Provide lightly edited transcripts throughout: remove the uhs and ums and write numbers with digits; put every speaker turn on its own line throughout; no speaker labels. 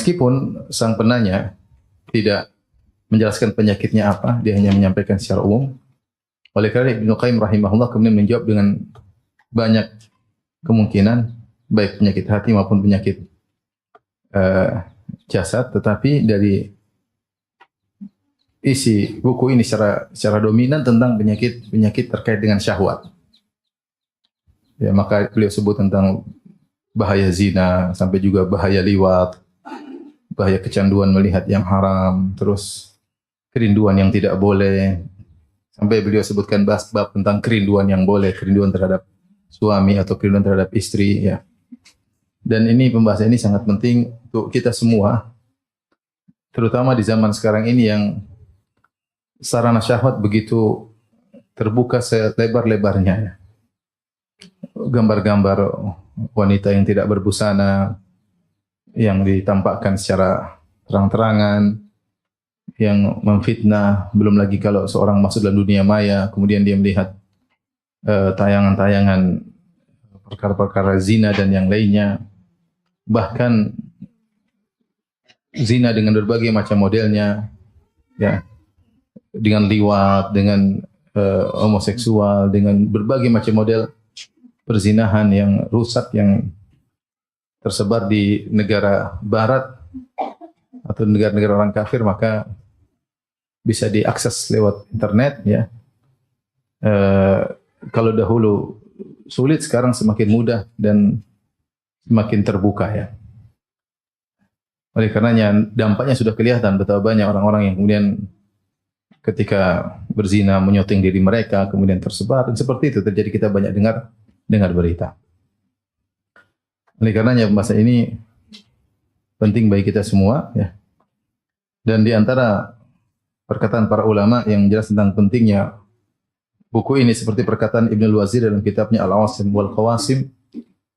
Meskipun sang penanya tidak menjelaskan penyakitnya apa, dia hanya menyampaikan secara umum. Oleh karena Ibnu Qayyim rahimahullah kemudian menjawab dengan banyak kemungkinan, baik penyakit hati maupun penyakit jasad, tetapi dari isi buku ini secara dominan tentang penyakit terkait dengan syahwat. Ya, maka beliau sebut tentang bahaya zina, sampai juga bahaya liwat, bahaya kecanduan melihat yang haram, terus kerinduan yang tidak boleh. Sampai beliau sebutkan bab tentang kerinduan yang boleh, kerinduan terhadap suami atau kerinduan terhadap istri, ya. Dan ini pembahasan ini sangat penting untuk kita semua, terutama di zaman sekarang ini yang sarana syahwat begitu terbuka selebar-lebarnya. Ya. Gambar-gambar wanita yang tidak berbusana, yang ditampakkan secara terang-terangan, yang memfitnah, belum lagi kalau seorang masuk dalam dunia maya, kemudian dia melihat tayangan-tayangan perkara-perkara zina dan yang lainnya, bahkan zina dengan berbagai macam modelnya, ya, dengan liwat, dengan homoseksual, dengan berbagai macam model perzinahan yang rusak yang tersebar di negara barat atau negara-negara orang kafir, maka bisa diakses lewat internet, ya. Kalau dahulu sulit, sekarang semakin mudah dan semakin terbuka, ya. Oleh karenanya dampaknya sudah kelihatan betapa banyak orang-orang yang kemudian ketika berzina menyoteng diri mereka kemudian tersebar, dan seperti itu terjadi. Kita banyak dengar berita. Oleh karenanya masa ini penting bagi kita semua, ya. Dan di antara perkataan para ulama yang jelas tentang pentingnya buku ini seperti perkataan Ibnu Al-Wazir dalam kitabnya Al-Awasim wal Qawasim,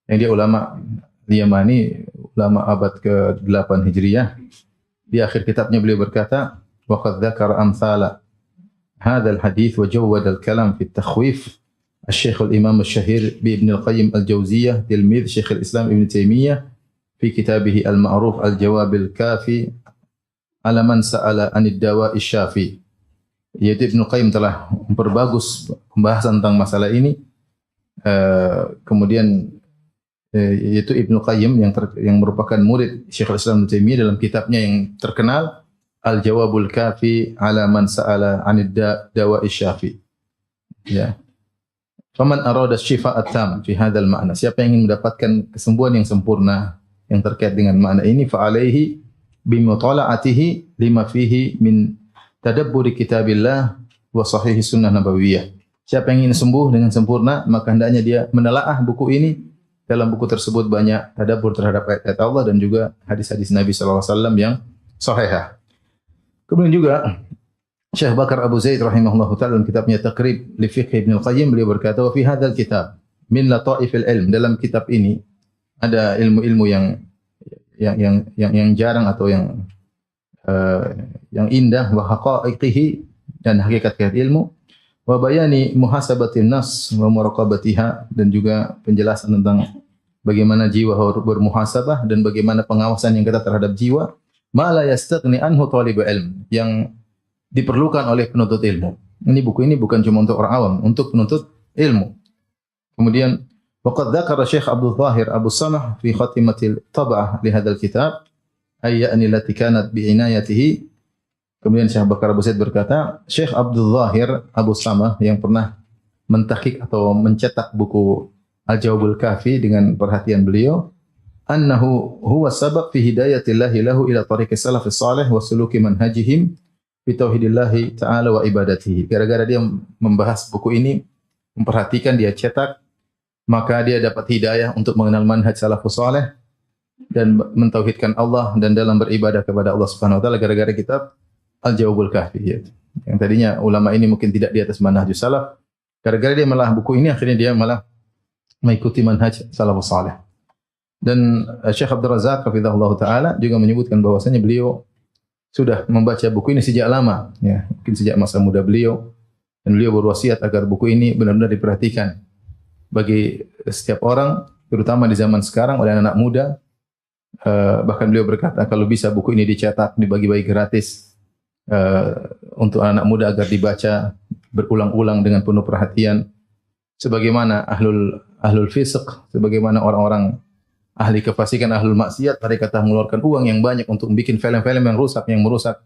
yang dia ulama Yamani, ulama abad ke-8 Hijriyah. Di akhir kitabnya beliau berkata, "Wa qad dzakara amsala hadzal hadits wa jawwada al-kalam fi at-takhwif Al-Syekh Al-Imam Al-Syahir bi Ibn Al-Qayyim Al-Jauziyah tilmidh Syekh Al-Islam Ibn Taimiyah fi kitabih Al-Ma'ruf Al-Jawab Al-Kafi ala man sa'ala 'anid dawa'i syafi." Yaitu Ibn Qayyim telah memperbagus pembahasan tentang masalah ini. Kemudian yaitu Ibn Qayyim yang merupakan murid Syekh Al-Islam Ibn Taimiyah dalam kitabnya yang terkenal Al-Jawabul Kafi ala man sa'ala 'anid dawa'i syafi. Ya. Faman arada syifa' at-tam fi hadzal ma'na. Siapa yang ingin mendapatkan kesembuhan yang sempurna yang terkait dengan makna ini, fa alaihi bi mutala'atihi lima fihi min tadabburi kitabillah wa sahihi sunnah nabawiyah. Siapa yang ingin sembuh dengan sempurna, maka hendaknya dia menelaah buku ini. Dalam buku tersebut banyak tadabbur terhadap ayat-ayat Allah dan juga hadis-hadis Nabi sallallahu alaihi wasallam yang sahihah. Kemudian juga Syekh Bakar Abu Zaid rahimahullah ta'ala dalam kitabnya Taqrib li Fiqh Ibn Al-Qayyim, beliau berkata, "Wa fi hadzal kitab min lataifil ilm." Dalam kitab ini ada ilmu-ilmu yang jarang atau yang indah, wa haqa'iqihi, dan hakikat ilmu, wa bayani muhasabatin nas wa muraqabatiha, dan juga penjelasan tentang bagaimana jiwa harus bermuhasabah dan bagaimana pengawasan yang ketat terhadap jiwa, ma la yastaghni anhu talibul ilm, yang diperlukan oleh penuntut ilmu. Ini buku ini bukan cuma untuk orang awam, untuk penuntut ilmu. Kemudian waqad dzakara Syekh Abdul Zahir Abu Samah fi khatimatil tab'ah li hadzal kitab ayyani allati kanat bi inayatihi. Kemudian Syekh Bakar Abu Zaid berkata, Syekh Abdul Zahir Abu Samah yang pernah mentahqiq atau mencetak buku Al-Jawabul Kafi dengan perhatian beliau, annahu huwa sabab fi hidayatillahi lahu ila tariqis salafis salih wa suluki manhajihim fi tauhidillahi ta'ala wa ibadatihi. Gara-gara dia membahas buku ini, memperhatikan, dia cetak, maka dia dapat hidayah untuk mengenal manhaj salafus salih dan mentauhidkan Allah dan dalam beribadah kepada Allah Subhanahu wa taala gara-gara kitab Al-Jawabul Kahfi. Yang tadinya ulama ini mungkin tidak di atas manhajus salaf, gara-gara dia malah buku ini akhirnya dia malah mengikuti manhaj salafus salih. Dan Syekh Abdul Razak hafizahullah taala juga menyebutkan bahwasanya beliau sudah membaca buku ini sejak lama, ya, mungkin sejak masa muda beliau, dan beliau berwasiat agar buku ini benar-benar diperhatikan bagi setiap orang, terutama di zaman sekarang oleh anak muda, Bahkan beliau berkata kalau bisa buku ini dicetak dibagi-bagi gratis untuk anak muda agar dibaca berulang-ulang dengan penuh perhatian. Sebagaimana ahlul fisq, sebagaimana orang-orang ahli kefasikan, ahlul maksiat, mereka telah mengeluarkan uang yang banyak untuk membuat film-film yang merusak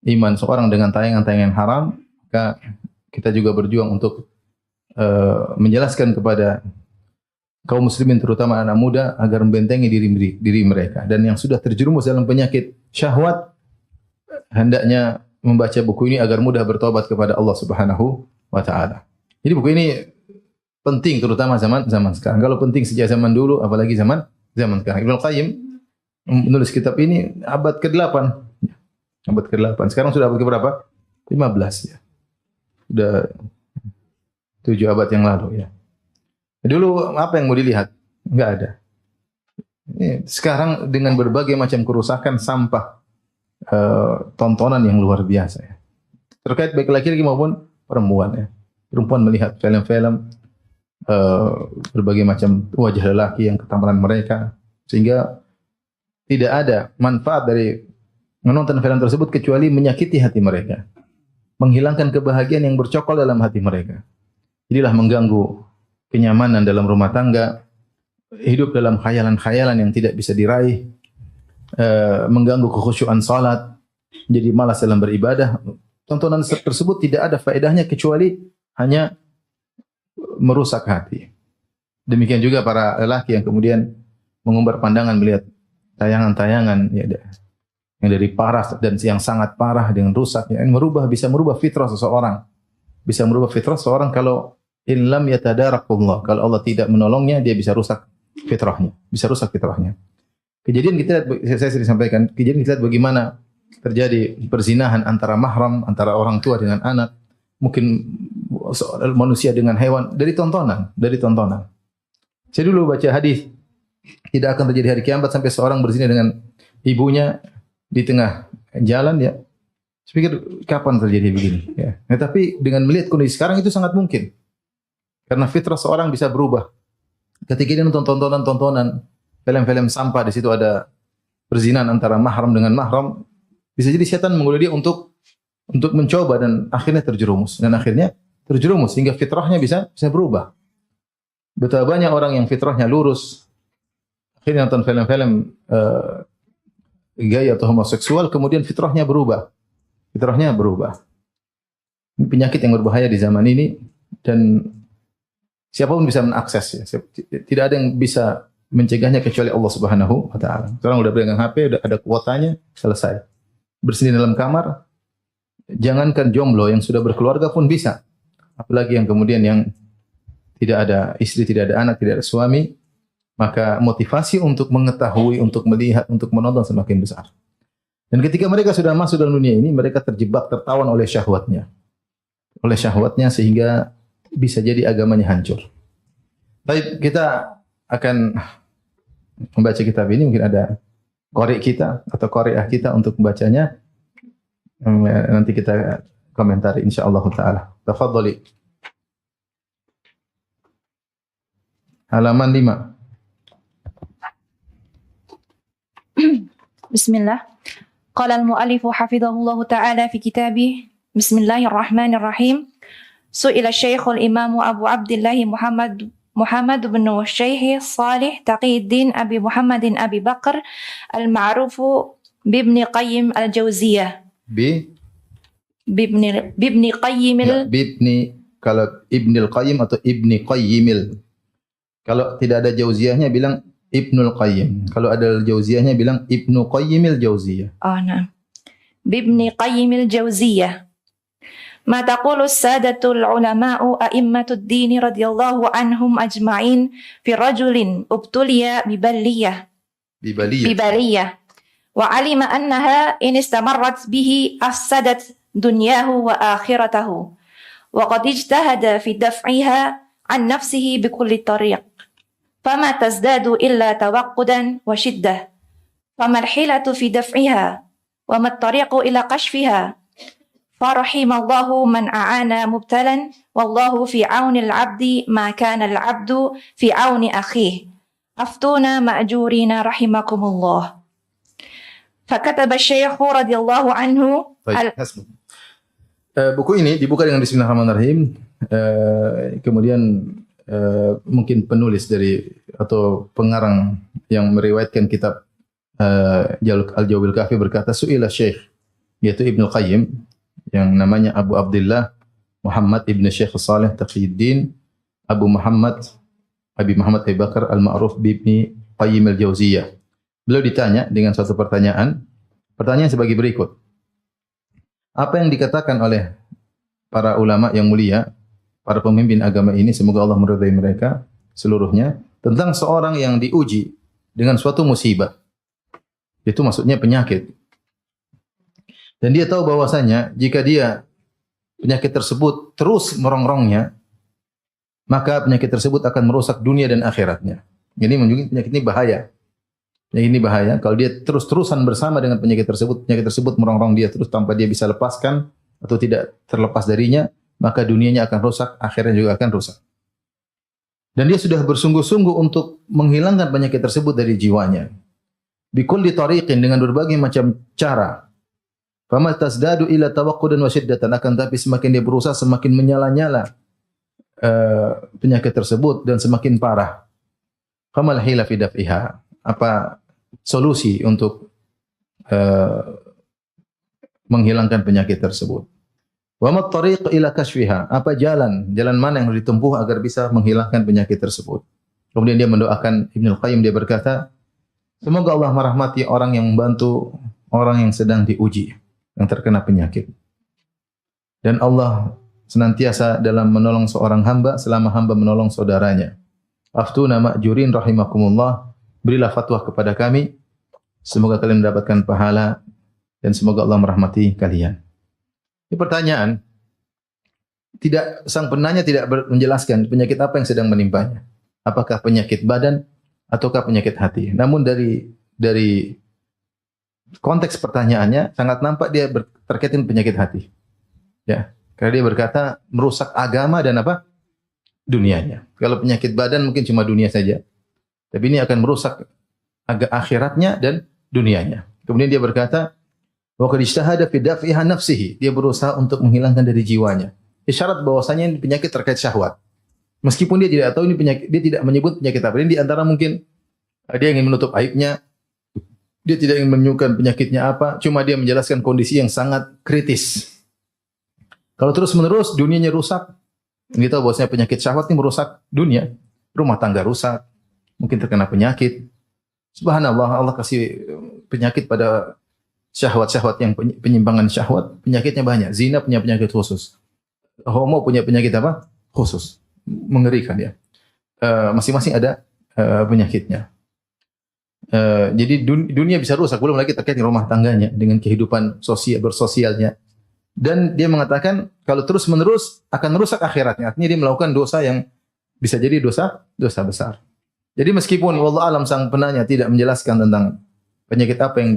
iman seorang dengan tayangan-tayangan haram. Maka kita juga berjuang untuk menjelaskan kepada kaum muslimin terutama anak muda agar membentengi diri mereka, dan yang sudah terjerumus dalam penyakit syahwat hendaknya membaca buku ini agar mudah bertobat kepada Allah Subhanahu wa taala. Jadi buku ini penting terutama zaman sekarang. Kalau penting sejak zaman dulu apalagi zaman sekarang. Ibnu Qayyim menulis kitab ini abad ke-8. Abad ke-8. Sekarang sudah abad ke-berapa? 15 ya. Sudah 7 abad yang lalu ya. Dulu apa yang mau dilihat? Enggak ada. Sekarang dengan berbagai macam kerusakan, sampah, tontonan yang luar biasa ya. Terkait baik laki-laki maupun perempuan ya. Perempuan melihat film-film berbagai macam wajah lelaki yang ketampanan mereka, sehingga tidak ada manfaat dari menonton film tersebut kecuali menyakiti hati mereka, menghilangkan kebahagiaan yang bercokol dalam hati mereka. Jadilah mengganggu kenyamanan dalam rumah tangga, hidup dalam khayalan-khayalan yang tidak bisa diraih, mengganggu kekhusyuan salat, jadi malas dalam beribadah. Tontonan tersebut tidak ada faedahnya kecuali hanya merusak hati. Demikian juga para lelaki yang kemudian mengumbar pandangan melihat tayangan-tayangan ya, yang dari parah dan yang sangat parah dengan rusak, yang bisa merubah fitrah seseorang. Bisa merubah fitrah seseorang kalau in lam yatadarakullah. Kalau Allah tidak menolongnya, dia bisa rusak fitrahnya. Bisa rusak fitrahnya. Kejadian kita lihat, saya sering sampaikan, kejadian kita lihat bagaimana terjadi perzinahan antara mahram, antara orang tua dengan anak, mungkin manusia dengan hewan, dari tontonan. Saya dulu baca hadis, tidak akan terjadi hari kiamat sampai seorang berzina dengan ibunya di tengah jalan ya. Saya pikir kapan terjadi begini ya. Nah, tapi dengan melihat kondisi sekarang itu sangat mungkin. Karena fitrah seorang bisa berubah. Ketika dia nonton tontonan, film-film sampah, di situ ada perzinahan antara mahram dengan mahram, bisa jadi setan menggoda dia untuk mencoba dan akhirnya terjerumus sehingga fitrahnya bisa berubah. Betapa banyak orang yang fitrahnya lurus akhirnya nonton film-film gay atau homoseksual, kemudian fitrahnya berubah. Ini penyakit yang berbahaya di zaman ini dan siapapun bisa mengakses ya. Tidak ada yang bisa mencegahnya kecuali Allah Subhanahu wa taala. Sekarang udah pegang HP, udah ada kuotanya, selesai. Bersendiri dalam kamar, jangankan jomblo yang sudah berkeluarga pun bisa. Apalagi yang kemudian yang tidak ada istri, tidak ada anak, tidak ada suami, maka motivasi untuk mengetahui, untuk melihat, untuk menonton semakin besar. Dan ketika mereka sudah masuk dalam dunia ini, mereka terjebak, tertawan oleh syahwatnya. Sehingga bisa jadi agamanya hancur. Baik, kita akan membaca kitab ini, mungkin ada qari kita atau qari'ah kita untuk membacanya. Nanti kita komentari insyaallah taala. Tafadhali. Halaman 5.
Bismillah. Qala al-mu'allif hafizahullah ta'ala fi kitabih. Bismillahirrahmanirrahim. Su'ila Syekh al-Imam Abu Abdullah Muhammad bin Syekh Salih Taqiyuddin Abi Muhammadin Abi Bakar al-ma'ruf bibni Qayyim al-Jauziyah. Bibni Qayyim
kalau Ibnul Qayyim atau Ibni Qayyimil. Kalau tidak ada Jauziyahnya bilang Ibnul Qayyim. Kalau ada Jauziyahnya bilang Ibnu Qayyimil Jauziyah.
Nah. Bibni Qayyimil Jauziyah. Ma taqulu as-sadatul ulama'u a'immatud din radhiyallahu anhum ajma'in fi rajulin ubtuliya bibaliyah. Wa alima annaha in istamarrat bihi afsadat dunyahu wa akhiratahu. Wa qad ijtahada fi daf'iha an nafsihi bikulli tariq. فما تزداد إلا توقدا وشدة فما الحيلة في دفعها وما الطريق إلى قشفها فرحم الله من أعان مبتلا والله في عون العبد ما كان العبد في عون أخيه أفتونا مأجورين رحمكم الله. فكتب الشيخ رضي الله عنه
Baik, hasbuk. Buku ini dibuka dengan Bismillahirrahmanirrahim. Kemudian mungkin penulis dari atau pengarang yang meriwayatkan kitab Al-Jawabul Kafi berkata, Su'ila Syekh, yaitu Ibnu Qayyim, yang namanya Abu Abdullah Muhammad Ibn Syekh Saleh Taqiyuddin Abu Muhammad Abi Bakar Al-Ma'ruf Bibni Qayyim Al-Jauziyah. Beliau ditanya dengan suatu pertanyaan. Pertanyaan sebagai berikut. Apa yang dikatakan oleh para ulama yang mulia, para pemimpin agama ini, semoga Allah meridai mereka seluruhnya, tentang seorang yang diuji dengan suatu musibah. Itu maksudnya penyakit. Dan dia tahu bahwasanya jika dia penyakit tersebut terus merongrongnya, maka penyakit tersebut akan merusak dunia dan akhiratnya. Jadi menunjukkan penyakit ini bahaya. Penyakit ini bahaya. Kalau dia terus-terusan bersama dengan penyakit tersebut merongrong dia terus tanpa dia bisa lepaskan atau tidak terlepas darinya, maka dunianya akan rusak, akhirnya juga akan rusak. Dan dia sudah bersungguh-sungguh untuk menghilangkan penyakit tersebut dari jiwanya. Bikulli tariqin, dengan berbagai macam cara. Fama tazdadu ila tawaqqudan wa syiddatan, akan tapi semakin dia berusaha semakin menyala-nyala penyakit tersebut dan semakin parah. Famal hila fi daf'iha, apa solusi untuk menghilangkan penyakit tersebut? Wa mat tariq ila kashfiha, apa jalan mana yang harus ditempuh agar bisa menghilangkan penyakit tersebut? Kemudian dia mendoakan Ibnu Qayyim, dia berkata, semoga Allah merahmati orang yang membantu orang yang sedang diuji, yang terkena penyakit. Dan Allah senantiasa dalam menolong seorang hamba selama hamba menolong saudaranya. Aftuna ma'jurin rahimakumullah, berilah fatwa kepada kami, semoga kalian mendapatkan pahala dan semoga Allah merahmati kalian. Ini pertanyaan. Sang penanya tidak menjelaskan penyakit apa yang sedang menimpanya. Apakah penyakit badan ataukah penyakit hati. Namun dari konteks pertanyaannya sangat nampak dia terkait dengan penyakit hati. Ya, karena dia berkata merusak agama dan apa? Dunianya. Kalau penyakit badan mungkin cuma dunia saja. Tapi ini akan merusak akhiratnya dan dunianya. Kemudian dia berkata, wa qad ijtahada fi daf'iha nafsihi. Dia berusaha untuk menghilangkan dari jiwanya. Isyarat bahwasanya ini penyakit terkait syahwat. Meskipun dia tidak tahu ini penyakit, dia tidak menyebut penyakit apa. Ini di antara mungkin dia ingin menutup aibnya. Dia tidak ingin menyebutkan penyakitnya apa, cuma dia menjelaskan kondisi yang sangat kritis. Kalau terus-menerus dunianya rusak, kita tahu bahwasanya penyakit syahwat ini merusak dunia. Rumah tangga rusak, mungkin terkena penyakit. Subhanallah, Allah kasih penyakit pada syahwat-syahwat yang penyimpangan syahwat, penyakitnya banyak. Zina punya penyakit khusus. Homo punya penyakit apa? Khusus. Mengerikan ya. Masing-masing ada penyakitnya. Jadi dunia bisa rusak, belum lagi terkait dengan rumah tangganya, dengan kehidupan bersosialnya. Dan dia mengatakan kalau terus-menerus akan merusak akhiratnya. Artinya dia melakukan dosa yang bisa jadi dosa besar. Jadi meskipun wallahu alam sang penanya tidak menjelaskan tentang penyakit apa yang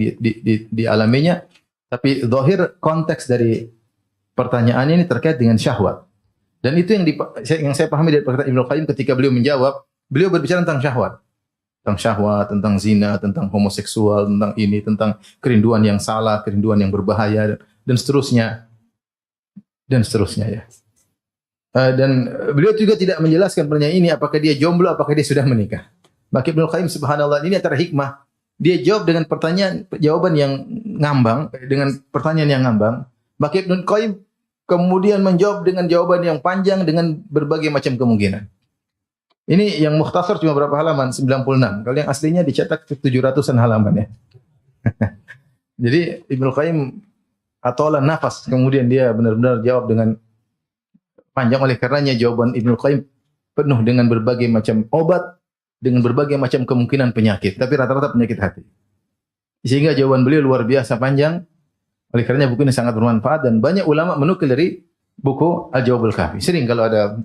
dialaminya, tapi zahir konteks dari pertanyaannya ini terkait dengan syahwat. Dan itu yang saya pahami dari perkataan Ibnu Qayyim ketika beliau menjawab, beliau berbicara tentang syahwat. Tentang syahwat, tentang zina, tentang homoseksual, tentang ini, tentang kerinduan yang salah, kerinduan yang berbahaya, dan seterusnya. Dan seterusnya ya. Dan beliau juga tidak menjelaskan pertanyaan ini apakah dia jomblo, apakah dia sudah menikah. Maka Ibnu Qayyim subhanallah, ini antara hikmah. Dia jawab dengan jawaban yang ngambang, dengan pertanyaan yang ngambang. Maka Ibnu Qayyim kemudian menjawab dengan jawaban yang panjang dengan berbagai macam kemungkinan. Ini yang mukhtasar cuma berapa halaman? 96. Kalau yang aslinya dicetak 700-an halaman ya. Jadi Ibnu Qayyim atolan nafas, kemudian dia benar-benar jawab dengan panjang. Oleh karenanya jawaban Ibnu Qayyim penuh dengan berbagai macam obat, dengan berbagai macam kemungkinan penyakit, tapi rata-rata penyakit hati. Sehingga jawaban beliau luar biasa panjang. Oleh karenanya buku ini sangat bermanfaat dan banyak ulama menukil dari buku Al-Jawabul Kafi. Sering kalau ada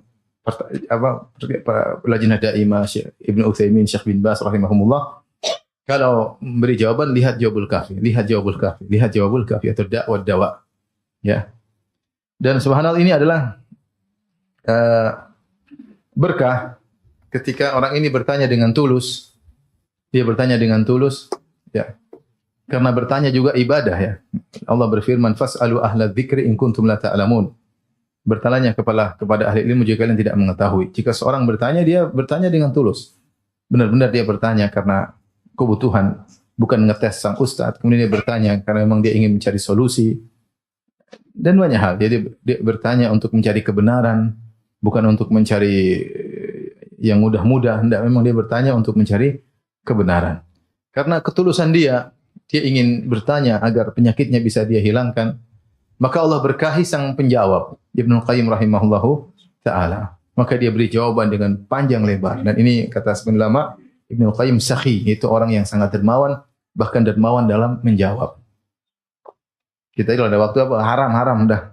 Lajnah Daimah, Syekh Ibnu Utsaimin, Syekh bin Baz rahimahumullah, kalau memberi jawaban lihat Jawabul Kafi, lihat Jawabul Kafi atau dakwah dawa. Ya. Dan subhanallah ini adalah berkah ketika orang ini bertanya dengan tulus Dia bertanya dengan tulus, ya. Karena bertanya juga ibadah, ya. Allah berfirman, "Fas'alu ahla dzikri in kuntum la ta'lamun." Bertanya kepada ahli ilmu jika kalian tidak mengetahui. Jika seorang bertanya, dia bertanya dengan tulus. Benar-benar dia bertanya karena kebutuhan, bukan ngetes sang ustaz. Kemudian dia bertanya karena memang dia ingin mencari solusi. Dan banyak hal. Jadi dia bertanya untuk mencari kebenaran, bukan untuk mencari yang mudah-mudah. Tidak, memang dia bertanya untuk mencari kebenaran. Karena ketulusan dia ingin bertanya agar penyakitnya bisa dia hilangkan. Maka Allah berkahi sang penjawab, Ibnu Qayyim rahimahullahu ta'ala. Maka dia beri jawaban dengan panjang lebar. Dan ini kata sebagian ulama, Ibnu Qayyim sakhi, itu orang yang sangat dermawan, bahkan dermawan dalam menjawab. Kita kalau ada waktu apa? Haram dah.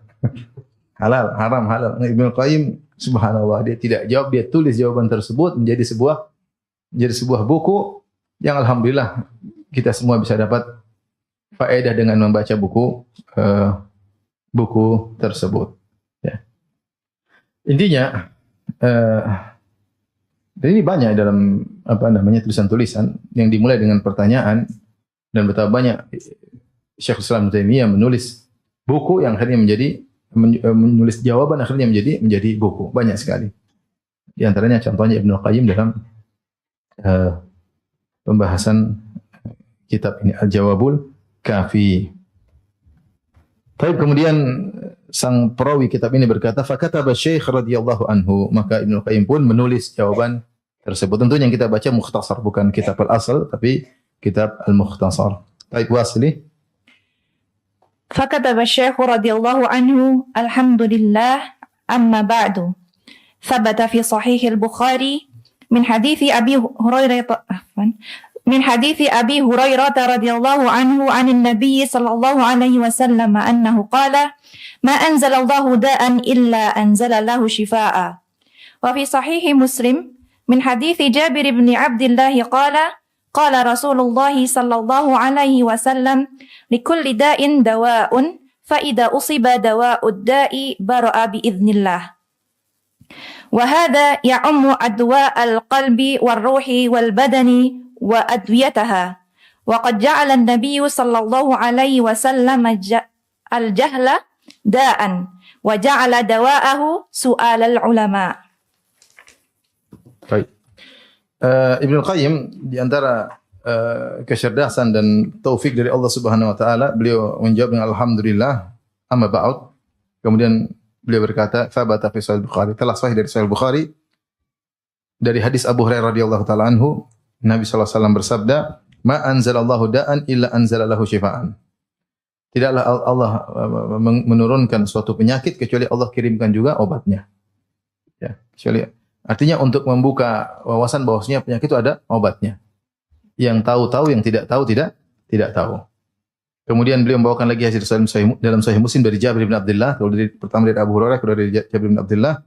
Halal, haram, halal. Ibnu Qayyim subhanallah, dia tidak jawab, dia tulis jawaban tersebut menjadi sebuah buku yang alhamdulillah kita semua bisa dapat faedah dengan membaca buku tersebut. Ya. Intinya, dan ini banyak dalam tulisan-tulisan yang dimulai dengan pertanyaan, dan betapa banyak Syekhul Islam Taimiyah menulis buku yang akhirnya menulis jawaban akhirnya menjadi buku, banyak sekali. Di antaranya contohnya Ibnu Qayyim dalam pembahasan kitab ini Al-Jawabul Kafi. Baik, kemudian sang perawi kitab ini berkata, "Fakataba Syekh radhiyallahu anhu." Maka Ibnu Qayyim pun menulis jawaban tersebut. Tentunya yang kita baca mukhtasar, bukan kitab al-asl, tapi kitab al-mukhtasar. Baik, wasili.
Fakataba Syekh radhiyallahu anhu, alhamdulillah, amma ba'du. Thabata fi sahih al-Bukhari min hadithi Abi Hurairah من حديث أبي هريرة رضي الله عنه عن النبي صلى الله عليه وسلم أنه قال ما أنزل الله داء إلا أنزل له شفاء. وفي صحيح مسلم من حديث جابر بن عبد الله قال قال رسول الله صلى الله عليه وسلم لكل داء دواء فإذا أصيب دواء الداء برأ بإذن الله. وهذا يعم أدواء القلب والروح والبدن وأدويتها. وقد جعل النبي صلى الله عليه وسلم الجهل داء وجعل دواءه سؤال العلماء.
Baik. Ibnu Qayyim di antara kecerdasan dan taufik dari Allah Subhanahu wa taala, beliau menjawab dengan alhamdulillah, amma ba'd. Kemudian beliau berkata, "Tsabata fi Sahih Bukhari." Telah sahih dari Sahih Bukhari dari hadis Abu Hurairah radhiyallahu taala anhu, Nabi sallallahu alaihi wasallam bersabda, "Ma anzalallahu da'an illa anzalalahu syifaan." Tidaklah Allah menurunkan suatu penyakit kecuali Allah kirimkan juga obatnya. Ya, kecuali artinya untuk membuka wawasan bahwasanya penyakit itu ada obatnya. Yang tahu, yang tidak tahu tidak tahu. Kemudian beliau membawakan lagi hadis dalam Sahih Muslim dari Jabir bin Abdullah, kalau pertama dari Abu Hurairah, kedua dari Jabir bin Abdullah,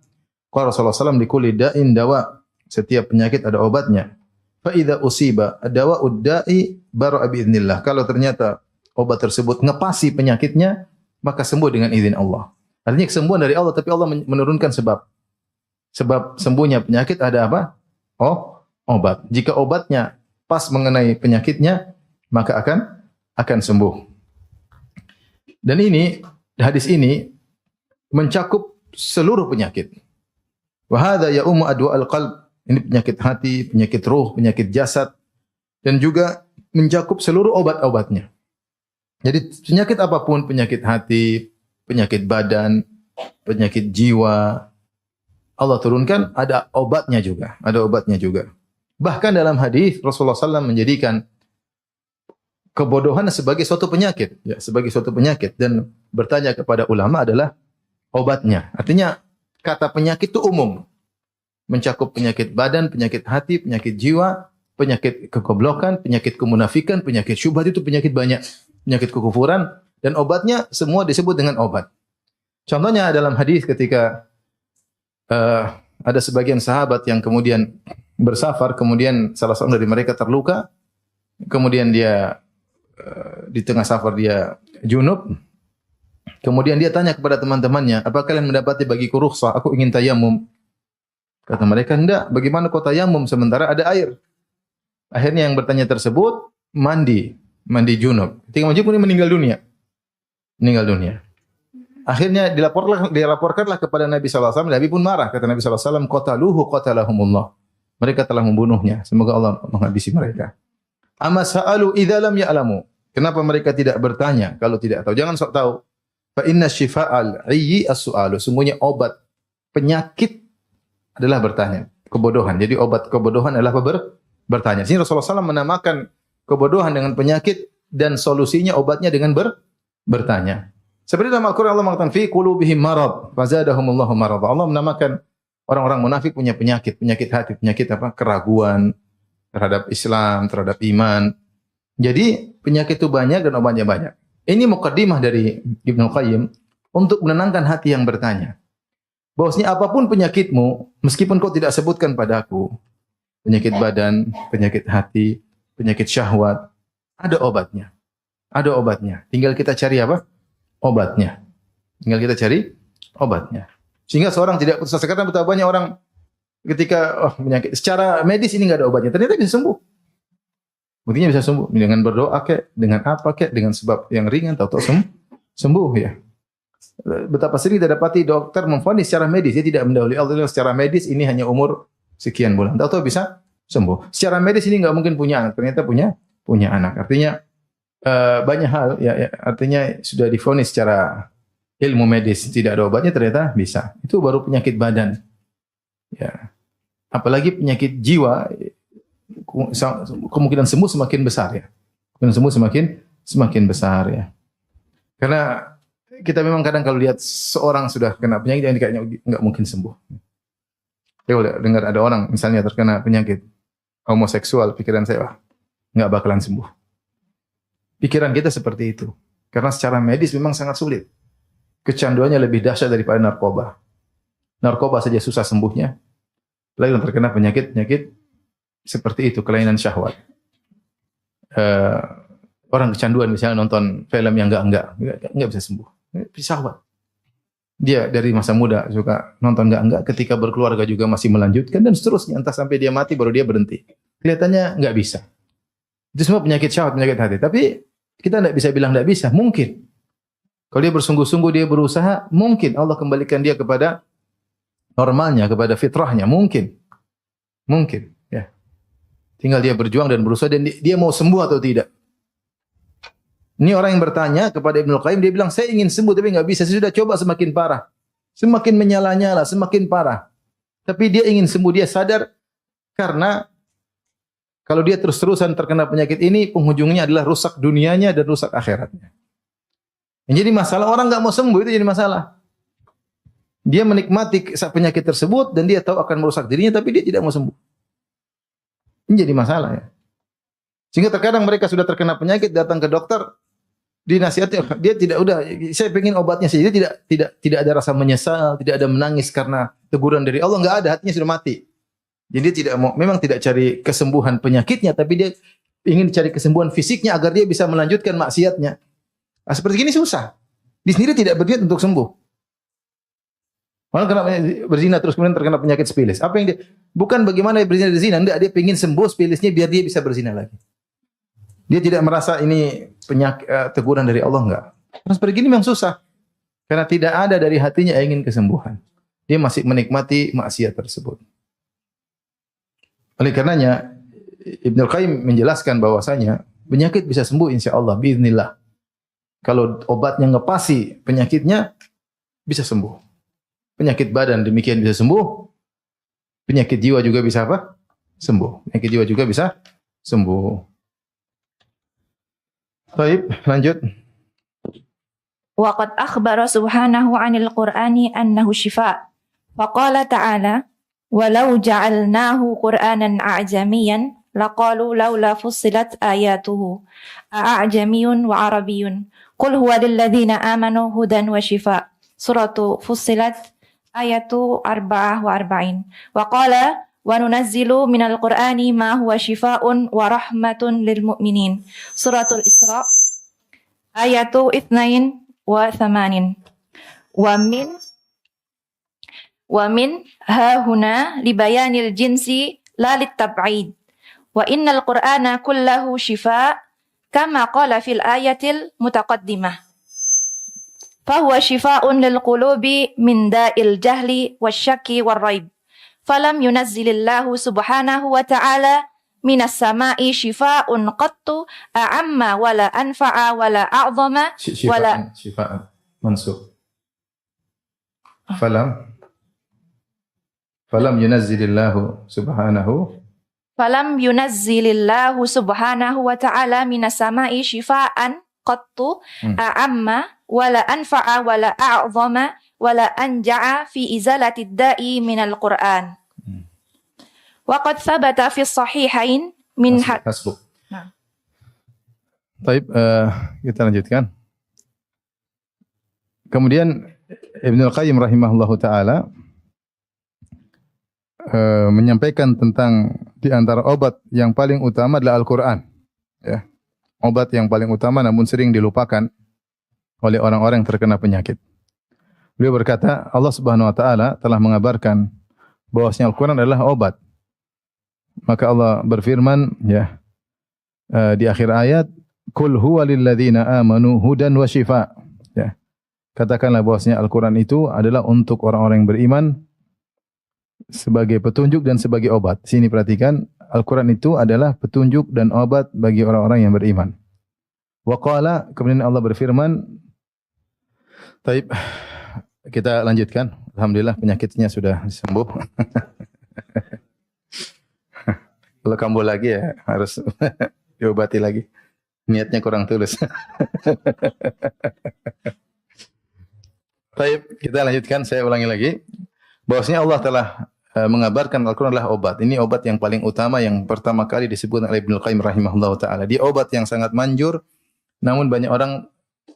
qala Rasulullah sallallahu alaihi wasallam likulli da'in dawa. Setiap penyakit ada obatnya. Fa idza usiba dawa'ud da'i bara'a bi idznillah. Kalau ternyata obat tersebut ngepasi penyakitnya, maka sembuh dengan izin Allah. Artinya kesembuhan dari Allah, tapi Allah menurunkan sebab. Sebab sembuhnya penyakit ada apa? Obat. Jika obatnya pas mengenai penyakitnya, maka akan sembuh. Dan hadis ini mencakup seluruh penyakit. Wa hadza ya'ummu adwa'al qalb. Ini penyakit hati, penyakit ruh, penyakit jasad, dan juga mencakup seluruh obat-obatnya. Jadi penyakit apapun, penyakit hati, penyakit badan, penyakit jiwa, Allah turunkan ada obatnya juga, Bahkan dalam hadis Rasulullah SAW menjadikan kebodohan sebagai suatu penyakit, dan bertanya kepada ulama adalah obatnya. Artinya kata penyakit itu umum. Mencakup penyakit badan, penyakit hati, penyakit jiwa, penyakit kegoblokan, penyakit kemunafikan, penyakit syubhat, itu penyakit banyak, penyakit kekufuran, dan obatnya semua disebut dengan obat. Contohnya dalam hadis ketika ada sebagian sahabat yang kemudian bersafar, kemudian salah seorang dari mereka terluka, kemudian dia di tengah safar dia junub, kemudian dia tanya kepada teman-temannya, "Apa kalian mendapati bagiku rukhsah? Aku ingin tayamum." Kata mereka, "Enggak, bagaimana kau tayamum sementara ada air?" Akhirnya yang bertanya tersebut mandi junub. Ketika mandi junub meninggal dunia. Akhirnya dilaporkanlah kepada Nabi SAW. Nabi pun marah. Kata Nabi SAW, qatalahumullah. Mereka telah membunuhnya. Semoga Allah menghabisi mereka. Amma sa'alu idza lam ya'lamu. Kenapa mereka tidak bertanya kalau tidak tahu? Jangan sok tahu. Fa inna syifa'al 'ayyi as-su'alu. Sungguhnya obat penyakit adalah bertanya. Kebodohan. Jadi obat kebodohan adalah bertanya. Sini Rasulullah SAW menamakan kebodohan dengan penyakit dan solusinya obatnya dengan bertanya. Seperti dalam Al-Quran Allah mengatakan fi qulubihim marad fazadahumullahu marad. Allah menamakan orang-orang munafik punya penyakit hati, penyakit apa? Keraguan terhadap Islam, terhadap iman. Jadi penyakit itu banyak dan obatnya banyak. Ini mukaddimah dari Ibnu Qayyim untuk menenangkan hati yang bertanya. Bahwasanya apapun penyakitmu, meskipun kau tidak sebutkan padaku, penyakit badan, penyakit hati, penyakit syahwat, ada obatnya. Ada obatnya. Tinggal kita cari apa? Obatnya. Sehingga seorang tidak putus asa. Karena betapa banyak orang ketika penyakit secara medis ini enggak ada obatnya, ternyata bisa sembuh. Buktinya bisa sembuh dengan berdoa kek, dengan apa kek, dengan sebab yang ringan tahu-tahu sembuh ya. Betapa sering kita dapati dokter memvonis secara medis, dia tidak mendahului Allah secara medis ini hanya umur sekian bulan. Tahu-tahu bisa sembuh. Secara medis ini enggak mungkin punya anak, ternyata punya anak. Artinya banyak hal ya, artinya sudah divonis secara ilmu medis tidak ada obatnya, ternyata bisa. Itu baru penyakit badan. Ya. Apalagi penyakit jiwa, kemungkinan sembuh semakin besar ya. Kemungkinan sembuh semakin besar ya. Karena kita memang kadang kalau lihat seorang sudah kena penyakit yang kayaknya enggak mungkin sembuh. Saya dengar ada orang misalnya terkena penyakit homoseksual, pikiran saya enggak bakalan sembuh. Pikiran kita seperti itu. Karena secara medis memang sangat sulit. Kecanduannya lebih dahsyat daripada narkoba. Narkoba saja susah sembuhnya. Apalagi yang terkena penyakit seperti itu, kelainan syahwat. Orang kecanduan misalnya nonton film yang enggak bisa sembuh. Syahwat. Dia dari masa muda suka nonton enggak, ketika berkeluarga juga masih melanjutkan dan seterusnya. Entah sampai dia mati baru dia berhenti. Kelihatannya enggak bisa. Itu semua penyakit syahwat, penyakit hati. Tapi kita tidak bisa bilang tidak bisa, mungkin. Kalau dia bersungguh-sungguh, dia berusaha, mungkin Allah kembalikan dia kepada normalnya, kepada fitrahnya, mungkin. Ya. Tinggal dia berjuang dan berusaha, dan dia mau sembuh atau tidak. Ini orang yang bertanya kepada Ibnu Qayyim, dia bilang, saya ingin sembuh tapi nggak bisa, saya sudah coba semakin parah. Semakin menyala-nyala, semakin parah. Tapi dia ingin sembuh, dia sadar, karena kalau dia terus-terusan terkena penyakit ini, penghujungnya adalah rusak dunianya dan rusak akhiratnya. Yang jadi masalah, orang nggak mau sembuh, itu jadi masalah. Dia menikmati penyakit tersebut, dan dia tahu akan merusak dirinya, tapi dia tidak mau sembuh. Ini jadi masalah ya. Sehingga terkadang mereka sudah terkena penyakit, datang ke dokter, dinasihati, dia tidak, udah, saya pengen obatnya saja, dia tidak ada rasa menyesal, tidak ada menangis karena teguran dari Allah, nggak ada, hatinya sudah mati. Jadi dia tidak mau, memang tidak cari kesembuhan penyakitnya, tapi dia ingin cari kesembuhan fisiknya agar dia bisa melanjutkan maksiatnya. Nah, seperti ini susah. Dia sendiri tidak berniat untuk sembuh. Orang kena berzina terus kemudian terkena penyakit spilis. Apa yang dia, bukan bagaimana dia berzina di zina, enggak, dia ingin sembuh spilisnya biar dia bisa berzina lagi. Dia tidak merasa ini penyakit teguran dari Allah, enggak. Terus seperti ini memang susah. Karena tidak ada dari hatinya ingin kesembuhan. Dia masih menikmati maksiat tersebut. Oleh karenanya Ibnu Qayyim menjelaskan bahwasanya penyakit bisa sembuh insyaallah biiznillah. Kalau obatnya ngepasi penyakitnya bisa sembuh. Penyakit badan demikian bisa sembuh. Penyakit jiwa juga bisa apa? Sembuh. Penyakit jiwa juga bisa sembuh. Baik, lanjut.
Wa qad akhbara subhanahu 'anil Qur'ani annahu shifa'. Wa qala ta'ala walau ja'alnahu Qur'anan a'jamiyan laqalu laula fussilat ayatuhu a'jamiyun wa arabiyyun qul huwa lil ladzina amanu hudan wa shifa'. Suratu Fussilat ayatu 44. Wa qala wa nunazzilu minal Qur'ani ma huwa shifaa'un wa rahmatun lil mu'minin. Suratul Isra ayatu 82. Wa min ha huna li bayanil jinsi la lit tab'id Wa innal Qur'ana kullahu shifa' kama qala fil ayatil mutaqaddimah. Fahuwa shifa'un lil qulubi min da'il jahli wasyakki warraib. Falam yunazzilillahu subhanahu wa ta'ala minas sama'i shifa'un qattu a'amma wala anfa'a wala a'zama wala
Syifa'an mansub. Falam yunazzilillahu subhanahu
wa ta'ala minas sama'i shifa'an qattu a'amma wala anfa'a wala a'zama wala anja'a fi izalati da'i minal Qur'an. Wa qad thabata fi sahihain min
hasbuk. Baik, kita lanjutkan. Kemudian Ibnu Qayyim rahimahullahu taala menyampaikan tentang di antara obat yang paling utama adalah Al-Qur'an, ya. Obat yang paling utama namun sering dilupakan oleh orang-orang yang terkena penyakit. Beliau berkata, Allah Subhanahu wa taala telah mengabarkan bahwasanya Al-Qur'an adalah obat. Maka Allah berfirman, ya, di akhir ayat, "Qul huwa lil ladzina amanu hudan wa shifa." Ya. Katakanlah bahwasanya Al-Qur'an itu adalah untuk orang-orang yang beriman sebagai petunjuk dan sebagai obat. Sini perhatikan, Al-Qur'an itu adalah petunjuk dan obat bagi orang-orang yang beriman. Wa qala, kemudian Allah berfirman, taib, kita lanjutkan. Alhamdulillah penyakitnya sudah sembuh. Kalau kambuh lagi ya harus diobati lagi. Niatnya kurang tulus. Baik, kita lanjutkan. Saya ulangi lagi. Bahwasanya Allah telah mengabarkan Al-Quran adalah obat. Ini obat yang paling utama yang pertama kali disebut oleh Ibnu Qayyim rahimahullah ta'ala. Dia obat yang sangat manjur, namun banyak orang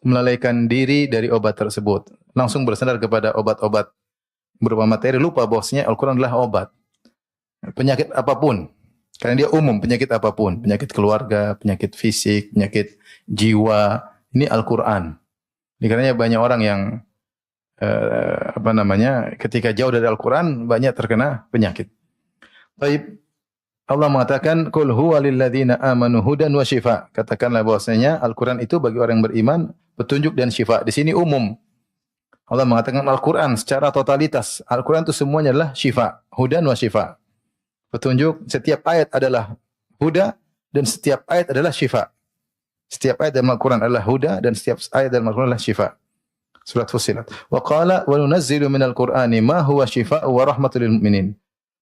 melalaikan diri dari obat tersebut. Langsung bersandar kepada obat-obat berupa materi, lupa bahwasanya Al-Quran adalah obat. Penyakit apapun. Karena dia umum, penyakit apapun, penyakit keluarga, penyakit fisik, penyakit jiwa, ini Al-Quran. Karena banyak orang yang ketika jauh dari Al-Quran banyak terkena penyakit. Baik, Allah mengatakan, "Qul huwa lil ladzina amanu hudan wa shifa." Katakanlah bahwasanya Al-Quran itu bagi orang yang beriman petunjuk dan syifa. Di sini umum. Allah mengatakan Al-Quran secara totalitas. Al-Quran itu semuanya adalah syifa, hudan wa shifa. Petunjuk, setiap ayat adalah huda dan setiap ayat adalah syifa. Setiap ayat dalam Al-Quran adalah huda dan setiap ayat dalam Al-Quran adalah syifa. Surat Fussilat. Wa qala wa nunazzilu minal Qur'ani ma huwa syifaa'u wa rahmatul lil mu'minin.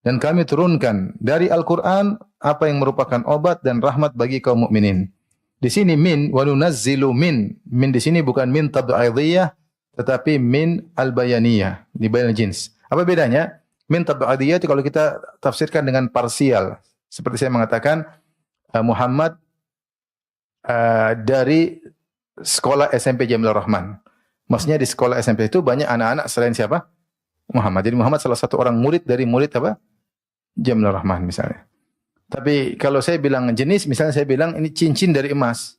Dan kami turunkan dari Al-Quran apa yang merupakan obat dan rahmat bagi kaum mukminin. Di sini min wa nunazzilu min. Min di sini bukan min tab'idiyah tetapi min al-bayaniyah, di bayan jins. Apa bedanya? Min tab'idiyah itu kalau kita tafsirkan dengan parsial. Seperti saya mengatakan Muhammad dari sekolah SMP Jamilur Rahman. Maksudnya di sekolah SMP itu banyak anak-anak selain siapa? Muhammad. Jadi Muhammad salah satu orang murid dari murid apa? Jamilur Rahman misalnya. Tapi kalau saya bilang jenis, misalnya saya bilang ini cincin dari emas.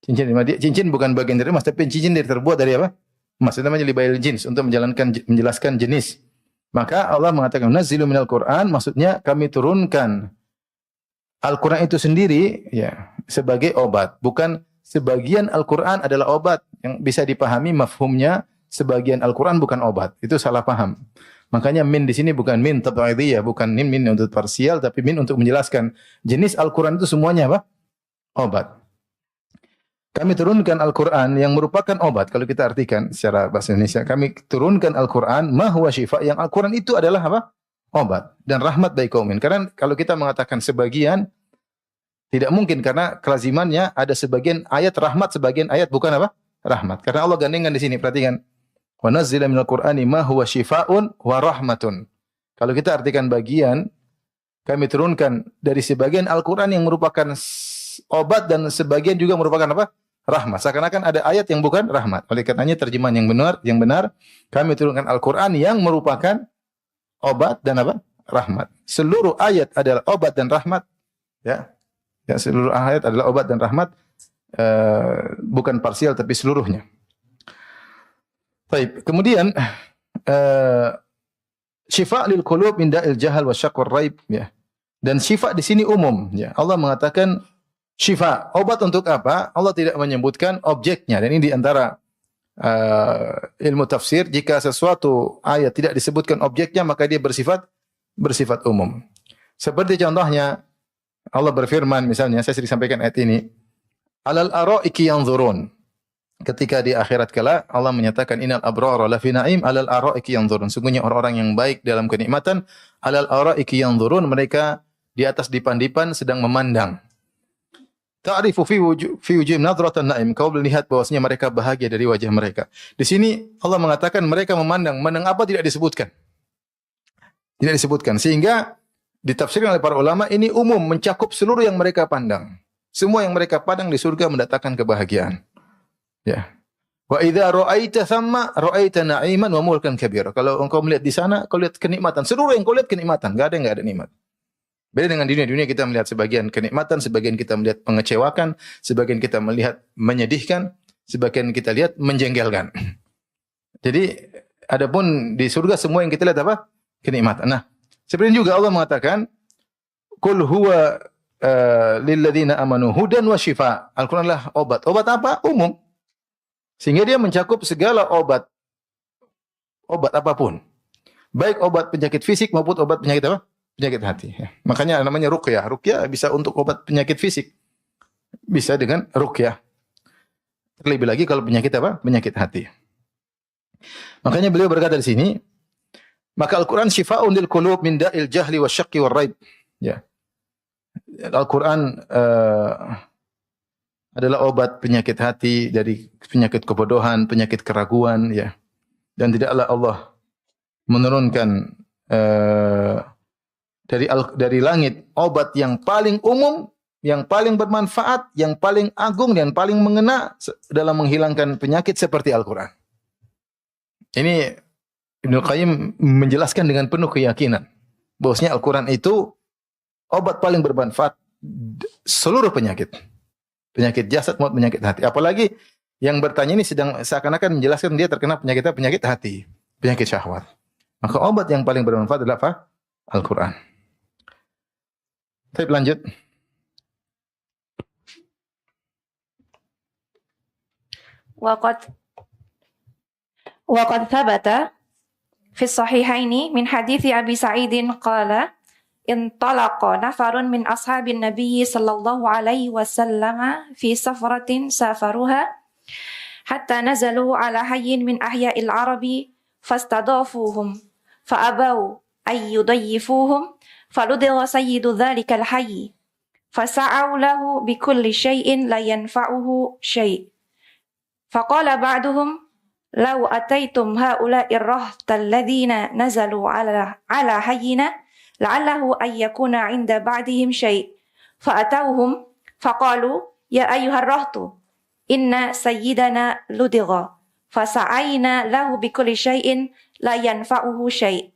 Cincin bukan bagian dari emas, tapi cincin terbuat dari apa? Emas. Itu namanya libail jins untuk menjelaskan jenis. Maka Allah mengatakan nazilu minal Qur'an, maksudnya kami turunkan Al-Quran itu sendiri ya sebagai obat. Bukan sebagian Al-Quran adalah obat yang bisa dipahami mafhumnya, sebagian Al-Quran bukan obat. Itu salah paham. Makanya min di sini bukan min tab'idiyah, bukan min untuk parsial, tapi min untuk menjelaskan jenis Al-Quran itu semuanya apa? Obat. Kami turunkan Al-Quran yang merupakan obat. Kalau kita artikan secara bahasa Indonesia, kami turunkan Al-Quran ma huwa syifa, yang Al-Quran itu adalah apa? Obat dan rahmat bagi kaum mukminin. Karena kalau kita mengatakan sebagian, tidak mungkin karena kelazimannya ada sebagian ayat rahmat, sebagian ayat bukan apa? Rahmat. Karena Allah gandengkan di sini, perhatikan. Wa nazzila minal Qur'ani ma huwa syifaa'un wa rahmatun. Kalau kita artikan bagian, kami turunkan dari sebagian Al-Quran yang merupakan obat dan sebagian juga merupakan apa? Rahmat. Seakan-akan ada ayat yang bukan rahmat. Oleh karenanya terjemahan yang benar, kami turunkan Al-Quran yang merupakan obat dan apa? Rahmat. Seluruh ayat adalah obat dan rahmat. Ya, seluruh ayat adalah obat dan rahmat. Bukan parsial tapi seluruhnya. Baik. Kemudian syifa' lil qulub min da'il jahal wa syaqq war raib, ya. Dan syifa di sini umum. Ya. Allah mengatakan syifa. Obat untuk apa? Allah tidak menyebutkan objeknya. Dan ini di antara ilmu tafsir. Jika sesuatu ayat tidak disebutkan objeknya, maka dia bersifat umum. Seperti contohnya, Allah berfirman misalnya, saya sering sampaikan ayat ini. Alal ara'iki yanzurun. Ketika di akhirat kala Allah menyatakan innal abrara lafi na'im alal ara'iki yanzurun. Sungguhnya orang-orang yang baik dalam kenikmatan alal ara'iki yanzurun, mereka di atas dipan-dipan sedang memandang. Ta'rifu fi wujuhim nadratan na'im. Kau melihat bahwasanya mereka bahagia dari wajah mereka. Di sini Allah mengatakan mereka memandang apa tidak disebutkan. Tidak disebutkan sehingga ditafsirkan oleh para ulama ini umum mencakup seluruh yang mereka pandang. Semua yang mereka pandang di surga mendatangkan kebahagiaan. Ya. Wa idza ra'aita thamma ra'aita na'iman wa mulkan kabira. Kalau engkau melihat di sana, kau lihat kenikmatan. Seluruh yang kau lihat kenikmatan, enggak ada nikmat. Beda dengan dunia kita melihat sebagian kenikmatan, sebagian kita melihat mengecewakan, sebagian kita melihat menyedihkan, sebagian kita lihat menjengkelkan. Jadi adapun di surga semua yang kita lihat apa? Kenikmatan. Nah, seperti juga Allah mengatakan qul huwa lil ladzina amanu hudan wa shifa. Al-Qur'an adalah obat. Obat apa? Umum. Sehingga dia mencakup segala obat apapun. Baik obat penyakit fisik maupun obat penyakit apa? Penyakit hati. Ya. Makanya namanya ruqyah. Ruqyah bisa untuk obat penyakit fisik. Bisa dengan ruqyah. Terlebih lagi kalau penyakit apa? Penyakit hati. Makanya beliau berkata di sini, maka Al-Quran syifa'un lil qulub min da'il jahli wa syaqqi wa raib. Ya. Al-Quran adalah obat penyakit hati dari penyakit kebodohan, penyakit keraguan, ya. Dan tidaklah Allah menurunkan dari langit obat yang paling umum, yang paling bermanfaat, yang paling agung dan paling mengena dalam menghilangkan penyakit seperti Al-Quran. Ini Ibnu Qayyim menjelaskan dengan penuh keyakinan bahwasanya Al-Quran itu obat paling bermanfaat seluruh penyakit. Penyakit jasad maupun penyakit hati. Apalagi yang bertanya ini sedang seakan-akan menjelaskan dia terkena penyakit hati, penyakit syahwat. Maka obat yang paling bermanfaat adalah apa? Al-Quran. Baik, lanjut.
Waqad thabata fi sahihaini min hadithi Abi Sa'idin qala intalaqa nafarun min ashabin nabiyyi sallallahu alaihi wasallam fi safaratin safaruha hatta nazalu ala hayyin min ahya'il arabi fastadafuhum fa'abaw ay yudayyifuhum faludgha sayyidu dhalikal hayy fasa'u lahu bikulli shay'in la yanfa'uhu shay' faqala ba'duhum law ataitum ha'ula'ir rahtal ladzina nazalu ala hayyina la'allahu an yakuna 'inda ba'dihim syai'. Fa'atawhum faqalu ya ayyuhar rahtu inna sayyidana ludigha fasa'ayna lahu bikulli syai'in la yanfa'uhu syai'.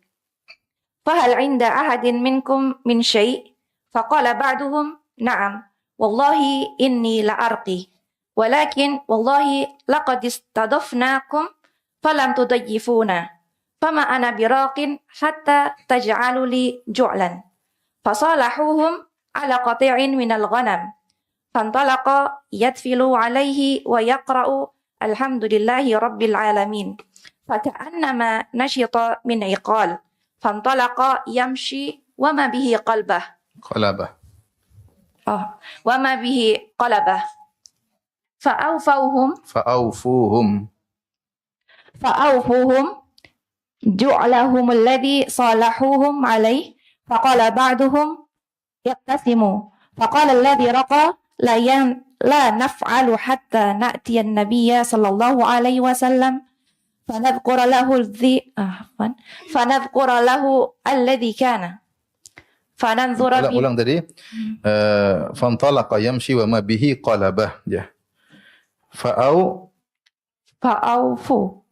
Fahal 'inda ahadin minkum min syai'? Faqala ba'duhum na'am wallahi inni la'arqi walakin wallahi laqad istadafnakum falam tudayyifuna fama ana biraqin hatta taj'alu li ju'lan fasalahuhum ala qati'in minal ghanam fantalaqa yadfilu alaihi wa yaqra'u alhamdulillahi rabbil alamin faka'annama nashita min iqal fantalaqa yamshi wa ma bihi qalbah wa ma bihi qalbah fa'awfuhum ju'lahum alladhi salahuhum alaih faqala ba'duhum yaktasimu faqala alladhi raqa la naf'alu hatta na'tiya an-nabiyya sallallahu alaihi wasallam fanadhkura lahu alladhi kana fananzura
ulang tadi fantalaqa yamshi wa ma bihi qalabah ya fa'awfu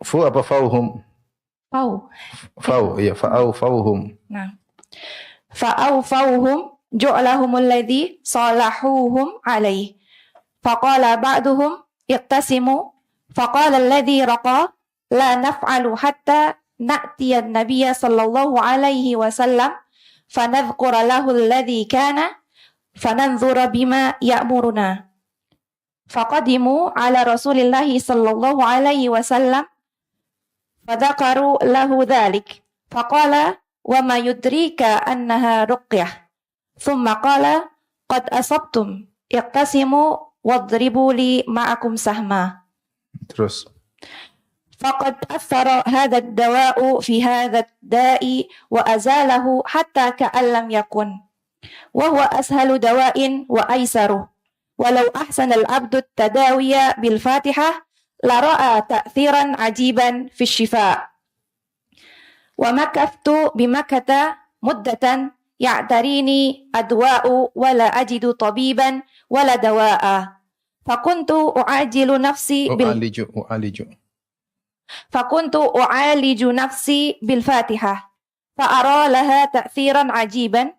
apa fauhum fa'awfauhum.
Nah. Fa'awfauhum ju'lahumul ladzi salahuhum alaih. Faqala ba'duhum iqtasimu faqala alladzi raqa la naf'alu hatta na'tiya an-nabiyya sallallahu alaihi wasallam فنذكر له الذي كان فننظر بما يأمرنا. فقدموا على رسول الله صلى الله عليه وسلم فذكروا له ذلك فقال وما يدريك أنها رقية ثم قال قد أصبتم اقتسموا واضربوا لي معكم سهما.
Terus.
فقد أثر هذا الدواء في هذا الداء وأزاله حتى كأن لم يكن وهو أسهل دواء وأيسره ولو أحسن العبد التداوي بالفاتحة لرأى تأثيرا عجيبا في الشفاء. ومكثت بمكة مدة يعتريني أدواء ولا أجد طبيبا ولا دواء فكنت أعالج نفسي بالفاتحة فأرى لها تأثيرا عجيبا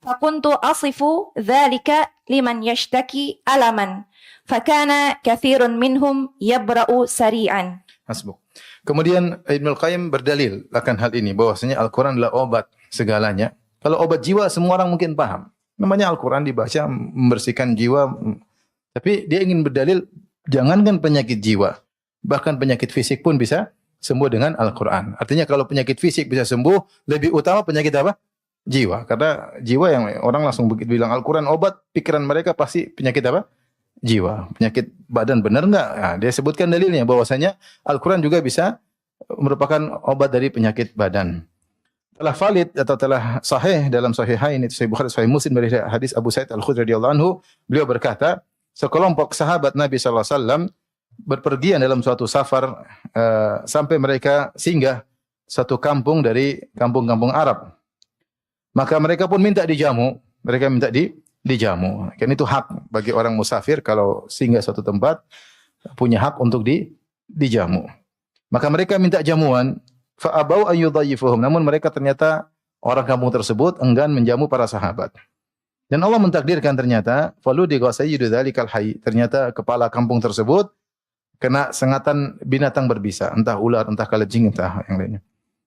فكنت أصف ذلك لمن يشتكي ألما فكان كثير منهم يبرأ سريعا.
Hasbuk. Kemudian Ibnul Qayyim berdalil akan hal ini bahwasanya Al-Qur'an adalah obat segalanya. Kalau obat jiwa semua orang mungkin paham. Namanya Al-Qur'an dibaca membersihkan jiwa. Tapi dia ingin berdalil jangankan penyakit jiwa, bahkan penyakit fisik pun bisa sembuh dengan Al-Qur'an. Artinya kalau penyakit fisik bisa sembuh, lebih utama penyakit apa? Jiwa. Karena jiwa yang orang langsung bilang Al-Qur'an obat, pikiran mereka pasti penyakit apa? Jiwa. Penyakit badan benar enggak? Nah, dia sebutkan dalilnya bahwasanya Al-Qur'an juga bisa merupakan obat dari penyakit badan. Telah valid atau telah sahih dalam Sahihain itu Sahih Bukhari Sahih Muslim dari hadis Abu Sa'id Al-Khudri radhiyallahu anhu, beliau berkata, sekelompok sahabat Nabi sallallahu alaihi wasallam berpergian dalam suatu safar sampai mereka singgah satu kampung dari kampung-kampung Arab. Maka mereka pun minta dijamu, dijamu. Kan itu hak bagi orang musafir kalau singgah suatu tempat punya hak untuk dijamu. Maka mereka minta jamuan, fa abau an yudhayyifuhum. Namun mereka ternyata orang kampung tersebut enggan menjamu para sahabat. Dan Allah mentakdirkan ternyata faludiqa sayyidu dzalikal hayy. Ternyata kepala kampung tersebut kena sengatan binatang berbisa, entah ular, entah kalajing, entah yang lainnya.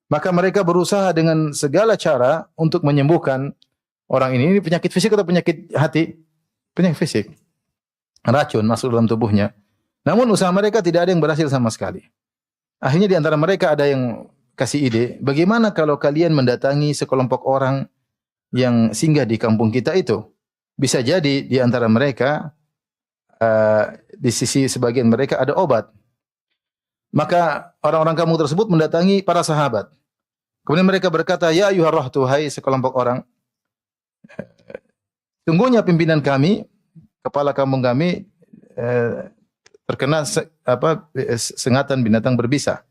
Maka mereka berusaha dengan segala cara untuk menyembuhkan orang ini. Ini penyakit fisik atau penyakit hati? Penyakit fisik. Racun masuk dalam tubuhnya. Namun usaha mereka tidak ada yang berhasil sama sekali. Akhirnya di antara mereka ada yang kasih ide, bagaimana kalau kalian mendatangi sekelompok orang yang singgah di kampung kita itu? Bisa jadi di antara mereka, di sisi sebagian mereka ada obat. Maka orang-orang kampung tersebut mendatangi para sahabat. Kemudian mereka berkata, ya ayyuhar rahtu, hai sekelompok orang, sungguhnya pimpinan kami, kepala kampung kami terkena sengatan binatang berbisa.